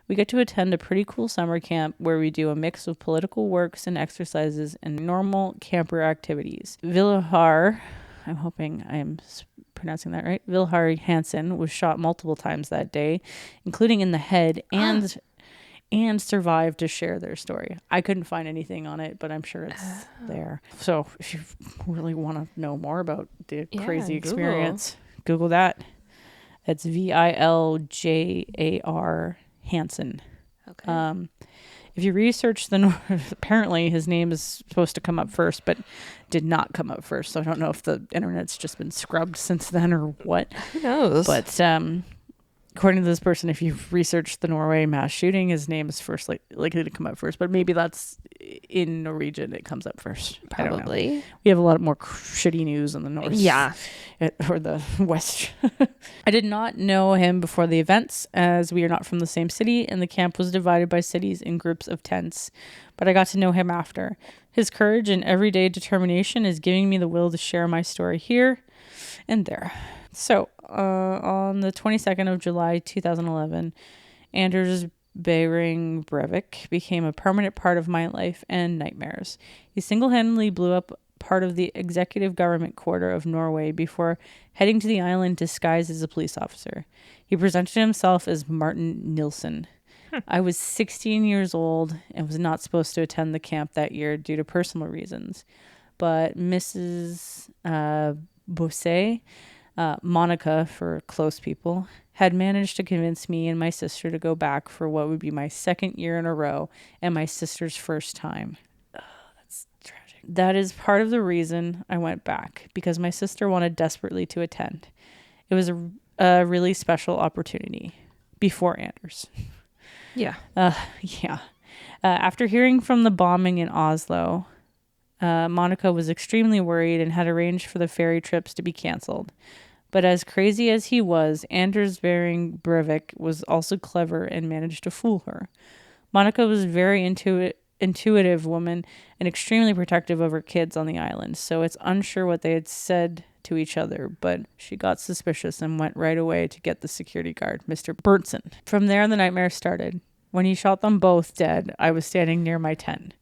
We get to attend a pretty cool summer camp where we do a mix of political works and exercises and normal camper activities. Vilhar, I'm hoping I am pronouncing that right, Vilhar Hansen was shot multiple times that day, including in the head, and survived to share their story. I couldn't find anything on it, but I'm sure it's there. So if you really want to know more about the crazy experience, Google that. It's Viljar Hansen.
Okay.
If you research apparently his name is supposed to come up first, but did not come up first. So I don't know if the internet's just been scrubbed since then or what.
Who knows?
But according to this person, if you've researched the Norway mass shooting, his name is first likely to come up first. But maybe that's in Norwegian, it comes up first.
Probably.
I don't know. We have a lot more shitty news in the north.
Yeah.
Or the west. I did not know him before the events, as we are not from the same city, and the camp was divided by cities in groups of tents. But I got to know him after. His courage and everyday determination is giving me the will to share my story here and there. So, on the 22nd of July, 2011, Anders Behring Breivik became a permanent part of my life and nightmares. He single-handedly blew up part of the executive government quarter of Norway before heading to the island disguised as a police officer. He presented himself as Martin Nilsson. I was 16 years old and was not supposed to attend the camp that year due to personal reasons. But Mrs. Bosse, Monica for close people, had managed to convince me and my sister to go back for what would be my 2nd year in a row and my sister's first time. That's tragic. That is part of the reason I went back, because my sister wanted desperately to attend. It was a really special opportunity before Anders.
Yeah.
After hearing from the bombing in Oslo, Monica was extremely worried and had arranged for the ferry trips to be canceled. But as crazy as he was, Anders Behring Breivik was also clever and managed to fool her. Monica was a very intuitive woman and extremely protective of her kids on the island, so it's unsure what they had said to each other, but she got suspicious and went right away to get the security guard, Mr. Berntsen. From there, the nightmare started. When he shot them both dead, I was standing near my tent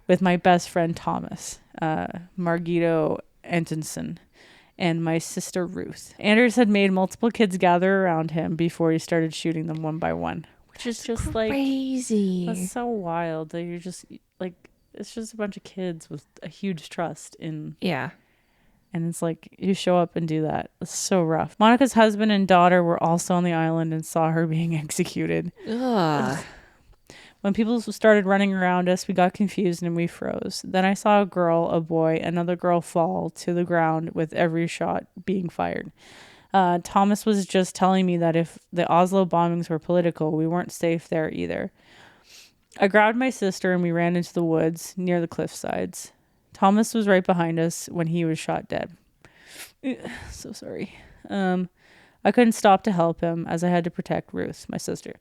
with my best friend Thomas, Margito Antonsen, and my sister Ruth. Anders had made multiple kids gather around him before he started shooting them one by one, which is just
crazy.
That's so wild that you're just it's just a bunch of kids with a huge trust in.
Yeah.
And it's like, you show up and do that. It's so rough. Monica's husband and daughter were also on the island and saw her being executed.
Ugh.
When people started running around us, we got confused and we froze. Then I saw a girl, a boy, another girl fall to the ground with every shot being fired. Thomas was just telling me that if the Oslo bombings were political, we weren't safe there either. I grabbed my sister and we ran into the woods near the cliff sides. Thomas was right behind us when he was shot dead. So sorry. I couldn't stop to help him as I had to protect Ruth, my sister.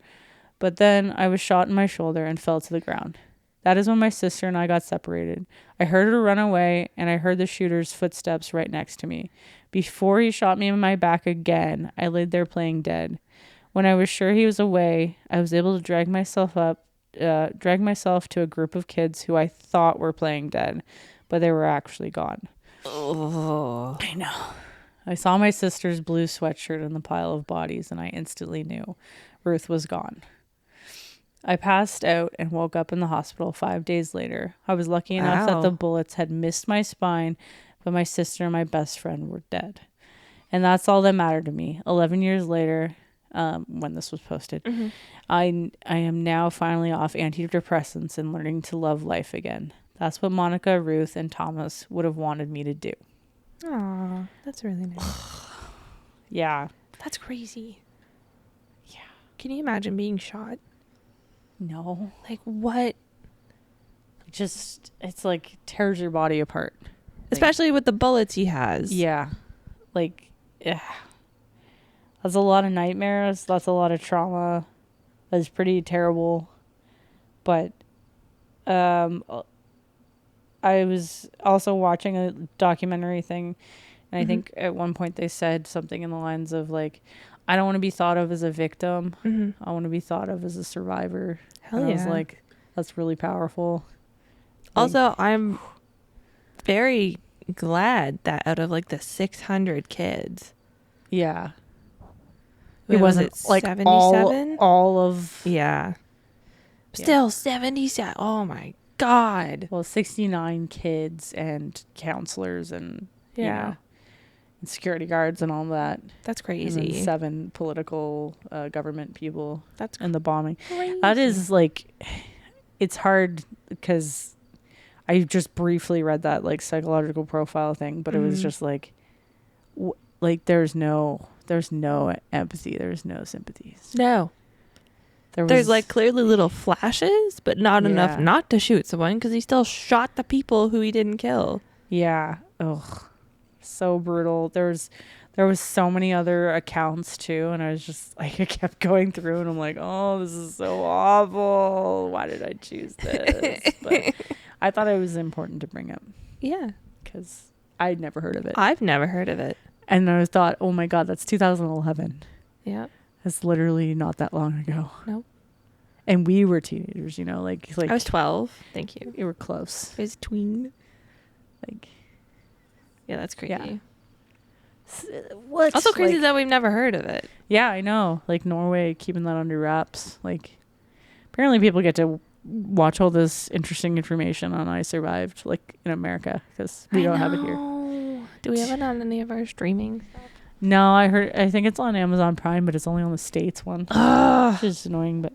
But then I was shot in my shoulder and fell to the ground. That is when my sister and I got separated. I heard her run away and I heard the shooter's footsteps right next to me. Before he shot me in my back again, I laid there playing dead. When I was sure he was away, I was able to drag myself to a group of kids who I thought were playing dead, but they were actually gone.
Oh.
I know. I saw my sister's blue sweatshirt in the pile of bodies, and I instantly knew Ruth was gone. I passed out and woke up in the hospital 5 days later. I was lucky enough that the bullets had missed my spine, but my sister and my best friend were dead. And that's all that mattered to me. 11 years later, when this was posted, I am now finally off antidepressants and learning to love life again. That's what Monica, Ruth, and Thomas would have wanted me to do.
Aw, that's really nice.
Yeah.
That's crazy.
Yeah.
Can you imagine being shot?
No.
Like, what?
Just, it's like tears your body apart.
Especially with the bullets he has.
Yeah. Like, yeah. That's a lot of nightmares. That's a lot of trauma. That's pretty terrible. But I was also watching a documentary thing, and I think at one point they said something in the lines of like, I don't want to be thought of as a victim. I want to be thought of as a survivor.
Hell
and
yeah.
I was like, that's really powerful.
Also, I'm very glad that out of like the 600 kids,
Yeah.
Wait,
It
was
wasn't
it
like
77?
all of,
Yeah. Still 77. Oh my God.
well, 69 kids and counselors and, you
Yeah.
know, and security guards and all that.
That's
And then
crazy.
7 political government people
That's
in the bombing.
crazy.
That is like, it's hard because I just briefly read that like psychological profile thing, but it was just like, like there's no empathy, there's no sympathies.
No. There's like clearly little flashes, but not enough
Yeah.
not to shoot someone because he still shot the people who he didn't kill.
yeah, ugh, so brutal. There was so many other accounts too, and I was just like, I kept going through, and I'm like, oh, this is so awful. Why did I choose this? But I thought it was important to bring up
Yeah.
because I'd never heard of it,
I've never heard of it.
and I thought, oh my god, that's 2011.
Yeah.
That's literally not that long ago.
Nope.
And we were teenagers, you know, like
I was 12. Thank you.
we were close.
I was tween.
Like,
Yeah, that's crazy.
Yeah. What's
Also crazy
like,
that we've never heard of it.
yeah, I know. Like Norway keeping that under wraps. Like, apparently people get to watch all this interesting information on I Survived, like in America, because we don't have it here.
Do we have it on any of our streaming stuff?
No, I think it's on Amazon Prime, but it's only on the States one. Which is annoying, but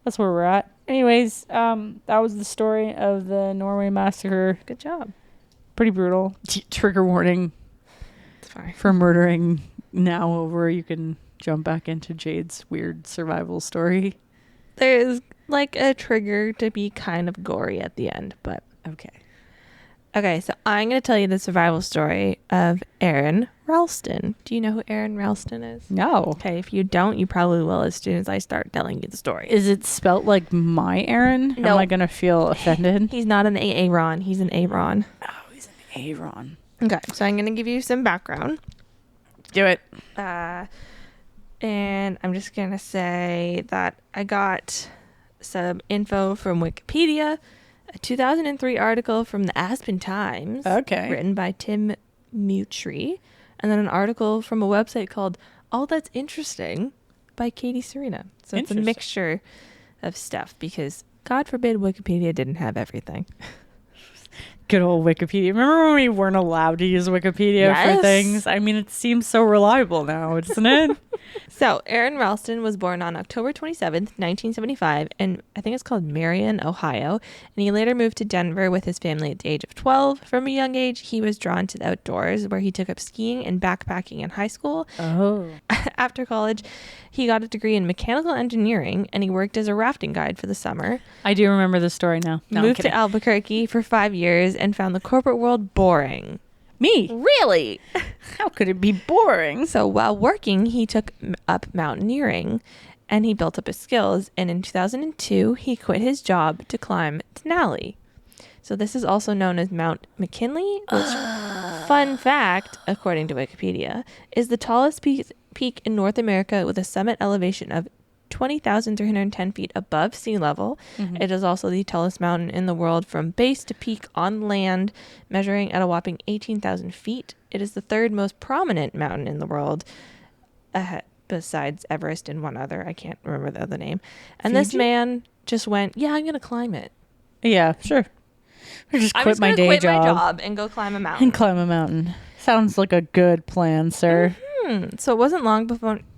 that's where we're at. Anyways, that was the story of the Norway massacre.
Good job.
Pretty brutal. Trigger warning
It's fine.
for murdering now over. You can jump back into Jade's weird survival story.
There's like a trigger to be kind of gory at the end, but okay, so I'm going to tell you the survival story of Aaron Ralston. Do you know who Aaron Ralston is?
No.
Okay, if you don't, you probably will as soon as I start telling you the story.
Is it spelt like my Aaron?
No.
Am I going to feel offended?
He's not an Aaron. He's an Aaron.
Oh, he's an Aaron.
Okay, so I'm going to give you some background.
Do it.
And I'm just going to say that I got some info from Wikipedia, a 2003 article from the Aspen Times,
Okay.
written by Tim Mutry, and then an article from a website called All That's Interesting by Katie Serena. So it's a
Interesting.
mixture of stuff because God forbid Wikipedia didn't have everything.
Good old Wikipedia. Remember when we weren't allowed to use Wikipedia for
Yes.
things? I mean, it seems so reliable now, doesn't it?
So, Aaron Ralston was born on October 27th, 1975, in I think it's called Marion, Ohio, and he later moved to Denver with his family at the age of 12. From a young age, he was drawn to the outdoors, where he took up skiing and backpacking in high school.
Oh.
After college, he got a degree in mechanical engineering, and he worked as a rafting guide for the summer.
I do remember this story now. No, I'm
Moved to
kidding.
Albuquerque for 5 years and found the corporate world boring.
Me?
Really?
How could it be boring?
So while working, he took up mountaineering and he built up his skills. And in 2002, he quit his job to climb Denali. So this is also known as Mount McKinley, which, fun fact, according to Wikipedia, is the tallest peak in North America with a summit elevation of 20,310 feet above sea level.
Mm-hmm.
It is also the tallest mountain in the world from base to peak on land, measuring at a whopping 18,000 feet. It is the third most prominent mountain in the world, besides Everest and one other. I can't remember the other name. And this
Fiji?
man just went, yeah, I'm going to climb it.
Yeah, sure. I just
I'm
quit
just
my
going to
day
quit
job,
my job and go climb a mountain.
and climb a mountain. Sounds like a good plan, sir.
So it wasn't long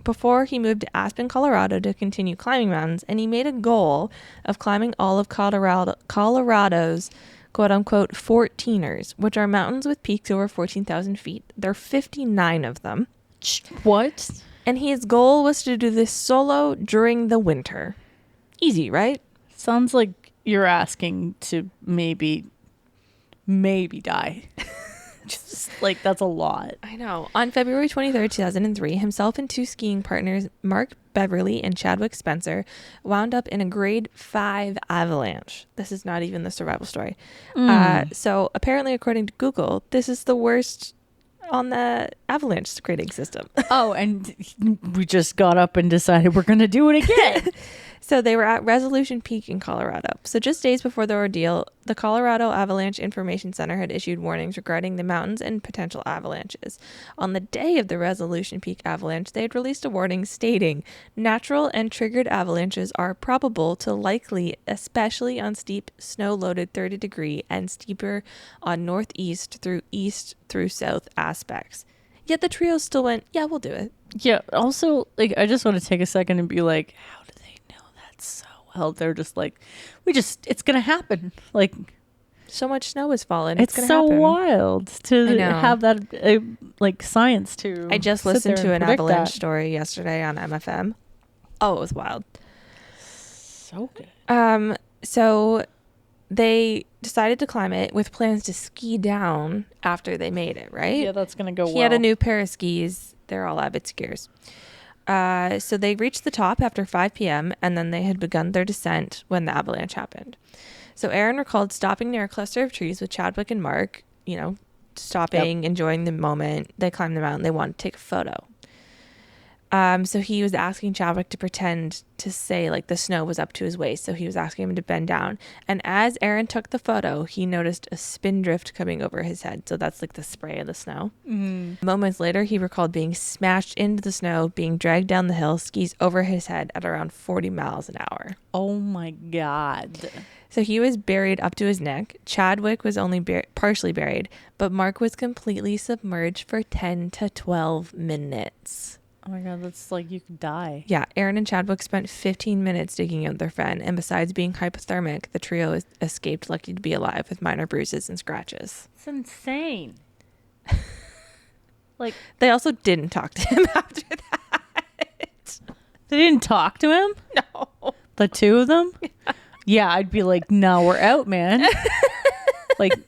before he moved to Aspen, Colorado to continue climbing mountains, and he made a goal of climbing all of Colorado's quote-unquote 14ers, which are mountains with peaks over 14,000 feet. There are 59 of them.
What?
And his goal was to do this solo during the winter. Easy, right?
Sounds like you're asking to maybe die. Just like that's a lot.
I know. On February 23rd, 2003, himself and two skiing partners, Mark Beverly and Chadwick Spencer, wound up in a grade 5 avalanche. This is not even the survival story. So apparently, according to Google, this is the worst on the avalanche grading system.
Oh, and we just got up and decided we're going to do it again.
So they were at Resolution Peak in Colorado. So just days before the ordeal, the Colorado Avalanche Information Center had issued warnings regarding the mountains and potential avalanches. On the day of the Resolution Peak avalanche, they had released a warning stating, natural and triggered avalanches are probable to likely, especially on steep snow-loaded 30-degree and steeper on northeast through south aspects. Yet the trio still went, yeah, we'll do it.
Yeah, also, like, I just want to take a second and be like, how do they know that so well? They're just like, it's going to happen. Like,
So much snow has fallen.
it's
gonna
so
happen.
wild
I
to
know.
have that, like, science to
I just
sit
listened
there
to
and
an
predict
avalanche
that.
story yesterday on MFM. Oh, it was wild.
So good.
So they decided to climb it with plans to ski down after they made it, right?
Yeah, that's going to go
He
well.
had a new pair of skis. They're all avid skiers. So they reached the top after 5 p.m. and then they had begun their descent when the avalanche happened. So Aaron recalled stopping near a cluster of trees with Chadwick and Mark, stopping, enjoying the moment. They climbed the mountain. They wanted to take a photo. So he was asking Chadwick to pretend to say like the snow was up to his waist. So he was asking him to bend down. And as Aaron took the photo, he noticed a spindrift coming over his head. So that's like the spray of the snow. Moments later, he recalled being smashed into the snow, being dragged down the hill, skis over his head at around 40 miles an hour.
Oh my God.
So he was buried up to his neck. Chadwick was only partially buried, but Mark was completely submerged for 10 to 12 minutes.
Oh my God, that's like you could die.
Yeah, Aaron and Chadwick spent 15 minutes digging out their friend, and besides being hypothermic, the trio escaped lucky to be alive with minor bruises and scratches.
It's insane. Like,
They also didn't talk to him after that.
they didn't talk to him?
No.
The two of them? Yeah, I'd be like, no, we're out, man. Like,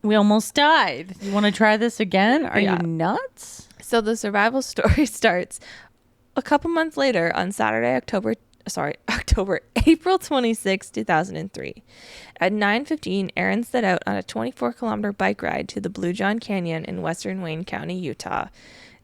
we almost died. You want to try this again? Are
Yeah.
you nuts?
So the survival story starts a couple months later on Saturday, April 26, 2003. At 9:15, Aaron set out on a 24-kilometer bike ride to the Blue John Canyon in western Wayne County, Utah.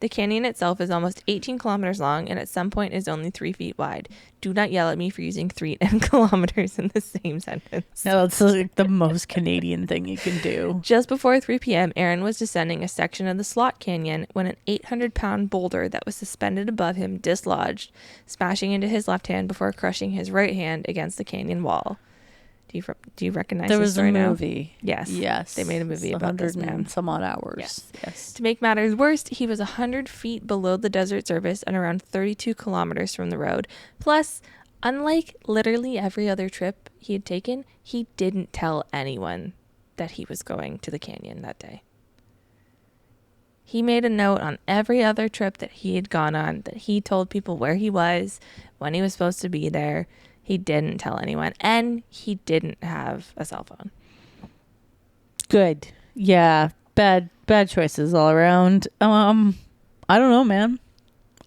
The canyon itself is almost 18 kilometers long and at some point is only 3 feet wide. Do not yell at me for using 3 and kilometers in the same sentence.
No, that's like the most Canadian thing you can do.
Just before 3 p.m., Aaron was descending a section of the Slot Canyon when an 800-pound boulder that was suspended above him dislodged, smashing into his left hand before crushing his right hand against the canyon wall. Do you recognize
There
this
was a
story now?
movie.
Yes.
Yes.
They made a movie about this
100
man.
and some odd hours.
Yes.
Yes.
To make matters worse, he was 100 feet below the desert surface and around 32 kilometers from the road. Plus, unlike literally every other trip he had taken, he didn't tell anyone that he was going to the canyon that day. He made a note on every other trip that he had gone on that he told people where he was, when he was supposed to be there. He didn't tell anyone, and he didn't have a cell phone.
Good. Yeah. Bad choices all around. I don't know, man.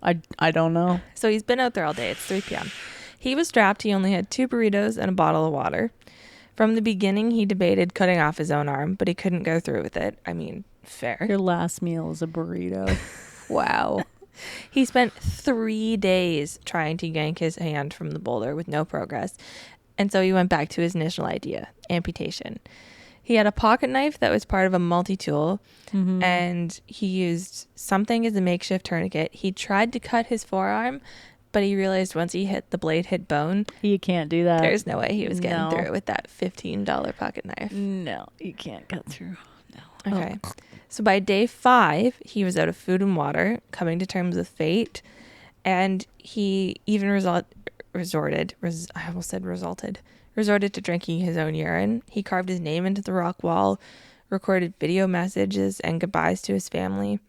I don't know.
So he's been out there all day. It's 3 p.m. He was strapped. He only had 2 burritos and a bottle of water. From the beginning, he debated cutting off his own arm, but he couldn't go through with it. I mean, fair.
Your last meal is a burrito. Wow.
He spent 3 days trying to yank his hand from the boulder with no progress. And so he went back to his initial idea, amputation. He had a pocket knife that was part of a multi-tool, and he used something as a makeshift tourniquet. He tried to cut his forearm, but he realized once the blade hit bone,
You can't do that.
there's no way he was getting
No.
through it with that $15 pocket knife.
No, you can't cut through. No.
Okay. So by day 5, he was out of food and water, coming to terms with fate, and he even resorted to drinking his own urine. He carved his name into the rock wall, recorded video messages and goodbyes to his family,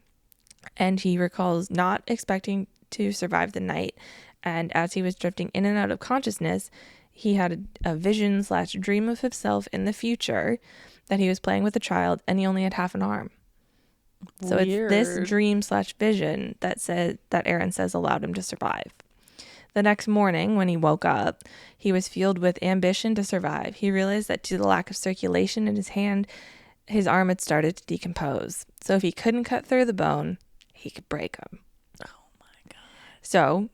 and he recalls not expecting to survive the night. And as he was drifting in and out of consciousness, he had a vision/dream of himself in the future that he was playing with a child, and he only had half an arm. So it's this
Weird.
dream/vision that Aaron says allowed him to survive. The next morning, when he woke up, he was fueled with ambition to survive. He realized that due to the lack of circulation in his hand, his arm had started to decompose. So if he couldn't cut through the bone, he could break him.
Oh my God.
So,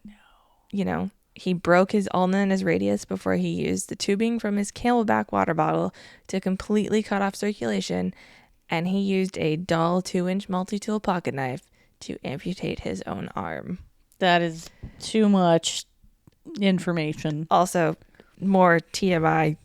he broke his ulna and his radius before he used the tubing from his Camelback water bottle to completely cut off circulation, and he used a dull 2-inch multi-tool pocket knife to amputate his own arm.
That is too much information.
Also, more TMI,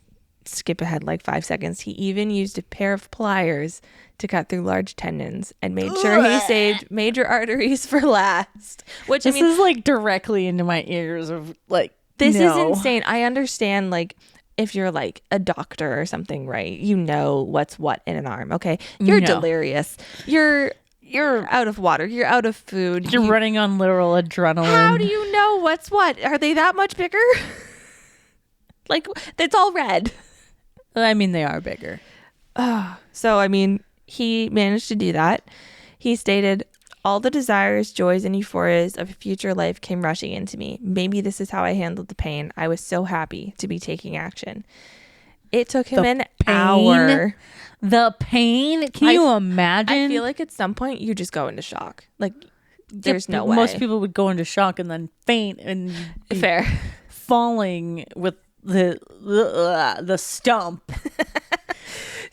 skip ahead like 5 seconds. He even used a pair of pliers to cut through large tendons and made sure he saved major arteries for last. Which,
This is like directly into my ears of like,
this is
no.
insane. I understand, like, if you're like a doctor or something, right? You know what's what in an arm. Okay. You're
No.
delirious. You're out of water. You're out of food.
You're running on literal adrenaline.
How do you know what's what? Are they that much bigger? Like, it's all red.
I mean, they are bigger.
So, I mean, he managed to do that. He stated, "All the desires, joys, and euphorias of a future life came rushing into me. Maybe this is how I handled the pain. I was so happy to be taking action." It took him an hour.
The pain. Can you imagine?
I feel like at some point you just go into shock. Like, there's no way.
Most people would go into shock and then faint and be
Fair.
falling with the stump.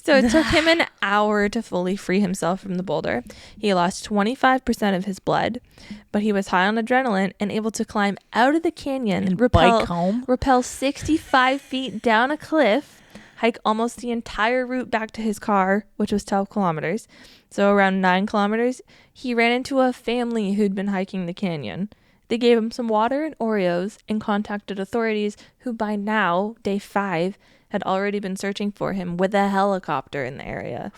So it took him an hour to fully free himself from the boulder. He lost 25% of his blood, but he was high on adrenaline and able to climb out of the canyon,
And bike home.
rappel 65 feet down a cliff, hike almost the entire route back to his car, which was 12 kilometers. So around 9 kilometers, he ran into a family who'd been hiking the canyon. They gave him some water and Oreos and contacted authorities who by now, day 5, had already been searching for him with a helicopter in the area.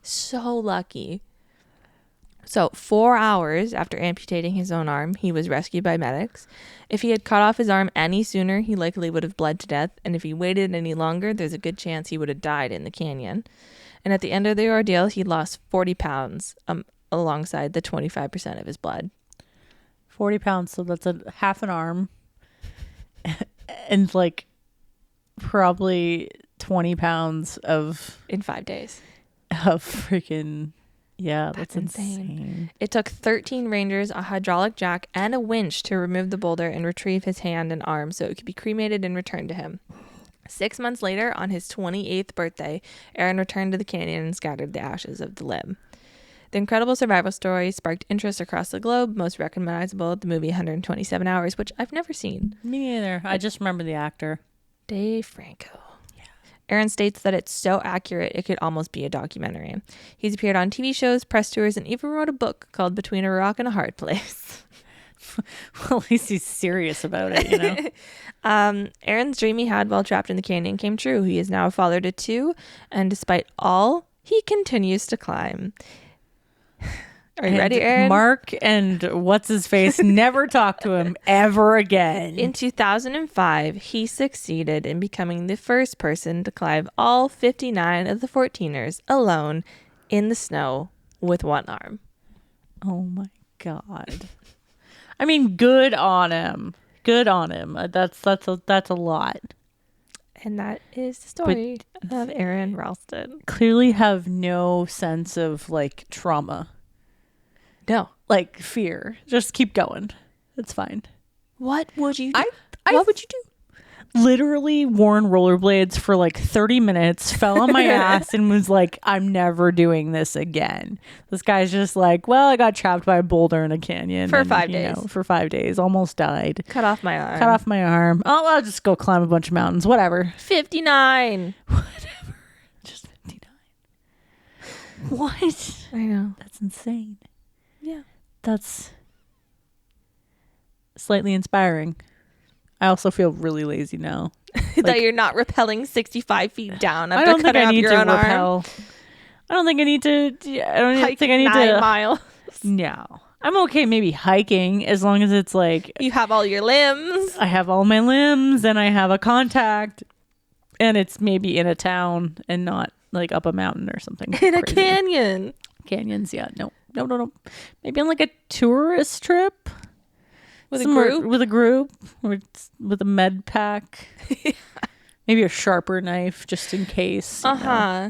So lucky. So 4 hours after amputating his own arm, he was rescued by medics. If he had cut off his arm any sooner, he likely would have bled to death. And if he waited any longer, there's a good chance he would have died in the canyon. And at the end of the ordeal, he lost 40 pounds alongside the 25% of his blood.
40 pounds, so that's a half an arm. And like probably 20 pounds
In 5 days.
freaking, yeah, that's
insane.
insane.
It took 13 rangers, a hydraulic jack, and a winch to remove the boulder and retrieve his hand and arm so it could be cremated and returned to him. 6 months later, on his 28th birthday, Aaron returned to the canyon and scattered the ashes of the limb. The incredible survival story sparked interest across the globe, most recognizable the movie 127 Hours, which I've never seen.
Me neither. I just remember the actor.
Dave Franco. Yeah. Aaron states that it's so accurate it could almost be a documentary. He's appeared on TV shows, press tours, and even wrote a book called Between a Rock and a Hard Place.
Well, at least he's serious about it, you know?
Aaron's dream he had while trapped in the canyon came true. He is now a father to 2, and despite all, he continues to climb. Are you ready, Aaron?
Mark and what's-his-face never talk to him ever again.
In 2005, he succeeded in becoming the first person to climb all 59 of the 14ers alone in the snow with one arm.
Oh my God. I mean, good on him. Good on him. That's a lot.
And that is the story of Aaron Ralston.
Clearly have no sense of like trauma.
No.
Like fear. Just keep going. It's fine.
What would you do?
What would you do? Literally worn rollerblades for like 30 minutes, fell on my ass and was like, I'm never doing this again. This guy's just like, well, I got trapped by a boulder in a canyon.
For 5 days.
For 5 days. Almost died.
Cut off my arm.
Oh, I'll just go climb a bunch of mountains. Whatever.
59.
Whatever. Just 59. What?
I know.
That's insane.
Yeah.
That's slightly inspiring. I also feel really lazy now.
That you're not rappelling 65 feet down
I
after
don't think
cutting
I
off
need
your
to
own arm.
rappel. I don't think I need to. I don't
Hike
think I need
9
to.
miles.
No, I'm okay. Maybe hiking as long as it's like
You have all your limbs.
I have all my limbs and I have a contact, and it's maybe in a town and not like up a mountain or something.
In a
crazy.
canyon.
Canyons, yeah. No. Maybe on like a tourist trip.
With a
Somewhere-
group?
With a group. Or with a med pack. Maybe a sharper knife just in case. you know.
Uh-huh.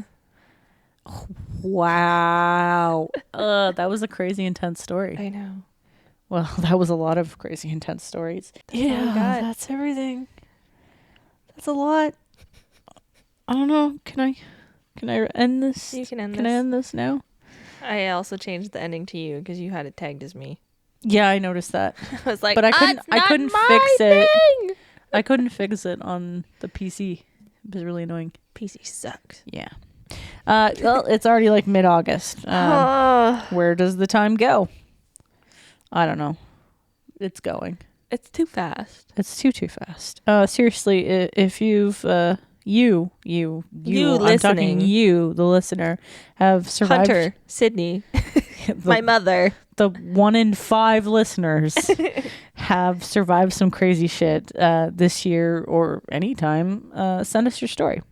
Wow. That was a crazy intense story.
I know.
Well, that was a lot of crazy intense stories.
all we got.
That's everything. That's a lot. I don't know. Can I end this?
You can end
Can I
this.
end this now?
I also changed the ending to you because you had it tagged as me.
Yeah, I noticed that.
I was like,
But I couldn't
"It's not
fix
my
it.
thing."
I couldn't fix it on the PC. It was really annoying.
PC sucks.
Yeah. Well, it's already like mid-August. Where does the time go? I don't know. It's going.
It's too fast.
It's too fast. Seriously, if you've you I'm talking
listening.
you, the listener, have survived.
Hunter, Sydney,
the,
my mother.
the 1 in 5 listeners have survived some crazy shit this year or anytime. Send us your story.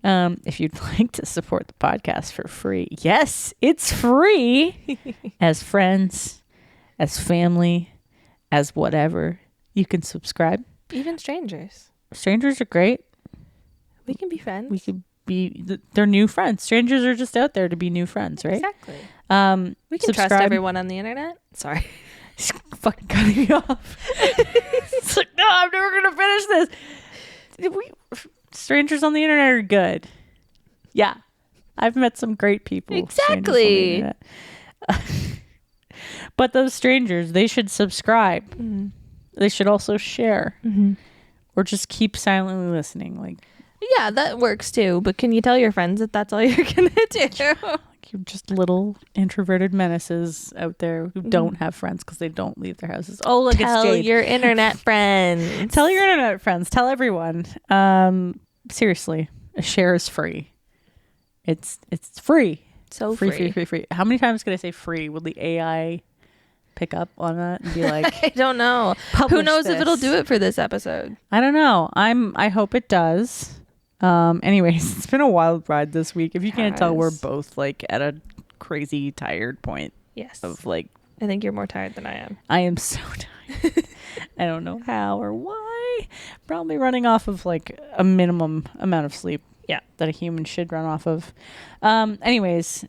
If you'd like to support the podcast for free, yes, it's free. As friends, as family, as whatever, you can subscribe.
Even strangers.
Strangers are great.
We can be friends.
We could be they're new friends. Strangers are just out there to be new friends, right?
Exactly. We can
Subscribe.
trust everyone on the internet. Sorry.
Fucking cutting me off. It's like, no, I'm never gonna finish this. Strangers on the internet are good. Yeah, I've met some great people. strangers on the
Exactly.
internet. But those strangers, they should subscribe.
Mm-hmm.
They should also share, or just keep silently listening. Like,
Yeah, that works too. But can you tell your friends that that's all you're gonna do?
you're just little introverted menaces out there who don't have friends because they don't leave their houses. Oh, look, it's
Tell
Jade.
your internet friends.
Tell your internet friends. Tell everyone. Seriously, a share is free. It's free.
So
Free. How many times could I say free? Will the AI pick up on that and be like,
I don't know. Who
Publish
knows if it'll
this.
do it for this episode?
I don't know. I hope it does. Anyways, it's been a wild ride this week. If you can't tell, we're
Has.
both like at a crazy tired point
Yes.
of like,
I think you're more tired than I am.
I am so tired. I don't know how or why. Probably running off of like a minimum amount of sleep.
Yeah.
That a human should run off of. Anyways,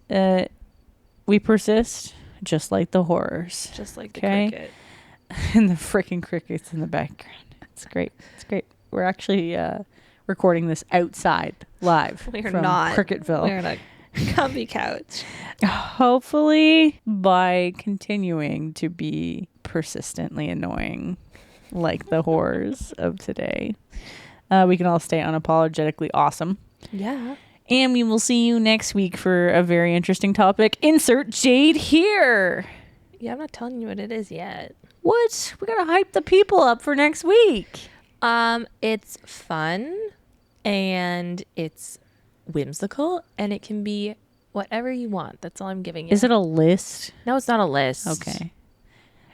we persist just like the horrors.
Just like the
Okay.
cricket.
And the freaking crickets in the background. It's great. It's great. We're actually recording this outside live
We're
from
not.
Cricketville.
We're on a comfy couch.
Hopefully, by continuing to be persistently annoying like the horrors of today, we can all stay unapologetically awesome.
Yeah.
And we will see you next week for a very interesting topic. Insert Jade here.
Yeah, I'm not telling you what it is yet.
What? We gotta hype the people up for next week.
It's fun and it's whimsical and it can be whatever you want. That's all I'm giving you.
Is it a list?
No, it's not a list.
Okay.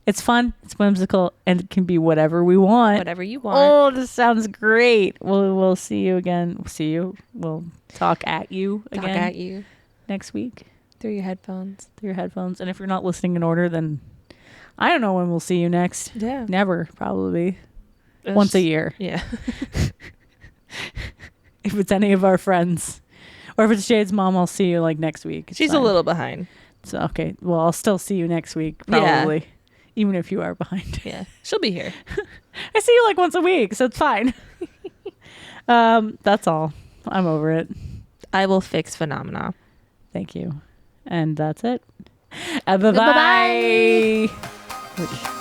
It's fun, it's whimsical, and it can be whatever we want.
Whatever you want.
Oh, this sounds great. We'll see you again. See you. We'll talk at you
Talk
again
at you
next week
through your headphones.
through your headphones. And if you're not listening in order, then I don't know when we'll see you next.
Yeah.
Never, probably. Once a year.
Yeah.
If it's any of our friends. Or if it's Jade's mom, I'll see you like next week. It's
She's
fine.
a little behind.
So, okay. Well, I'll still see you next week,
Yeah.
probably. Even if you are behind.
Yeah. She'll be here.
I see you like once a week, so it's fine. That's all. I'm over it.
I will fix phenomena.
Thank you. And that's it. Bye-bye.
Bye-bye.
Which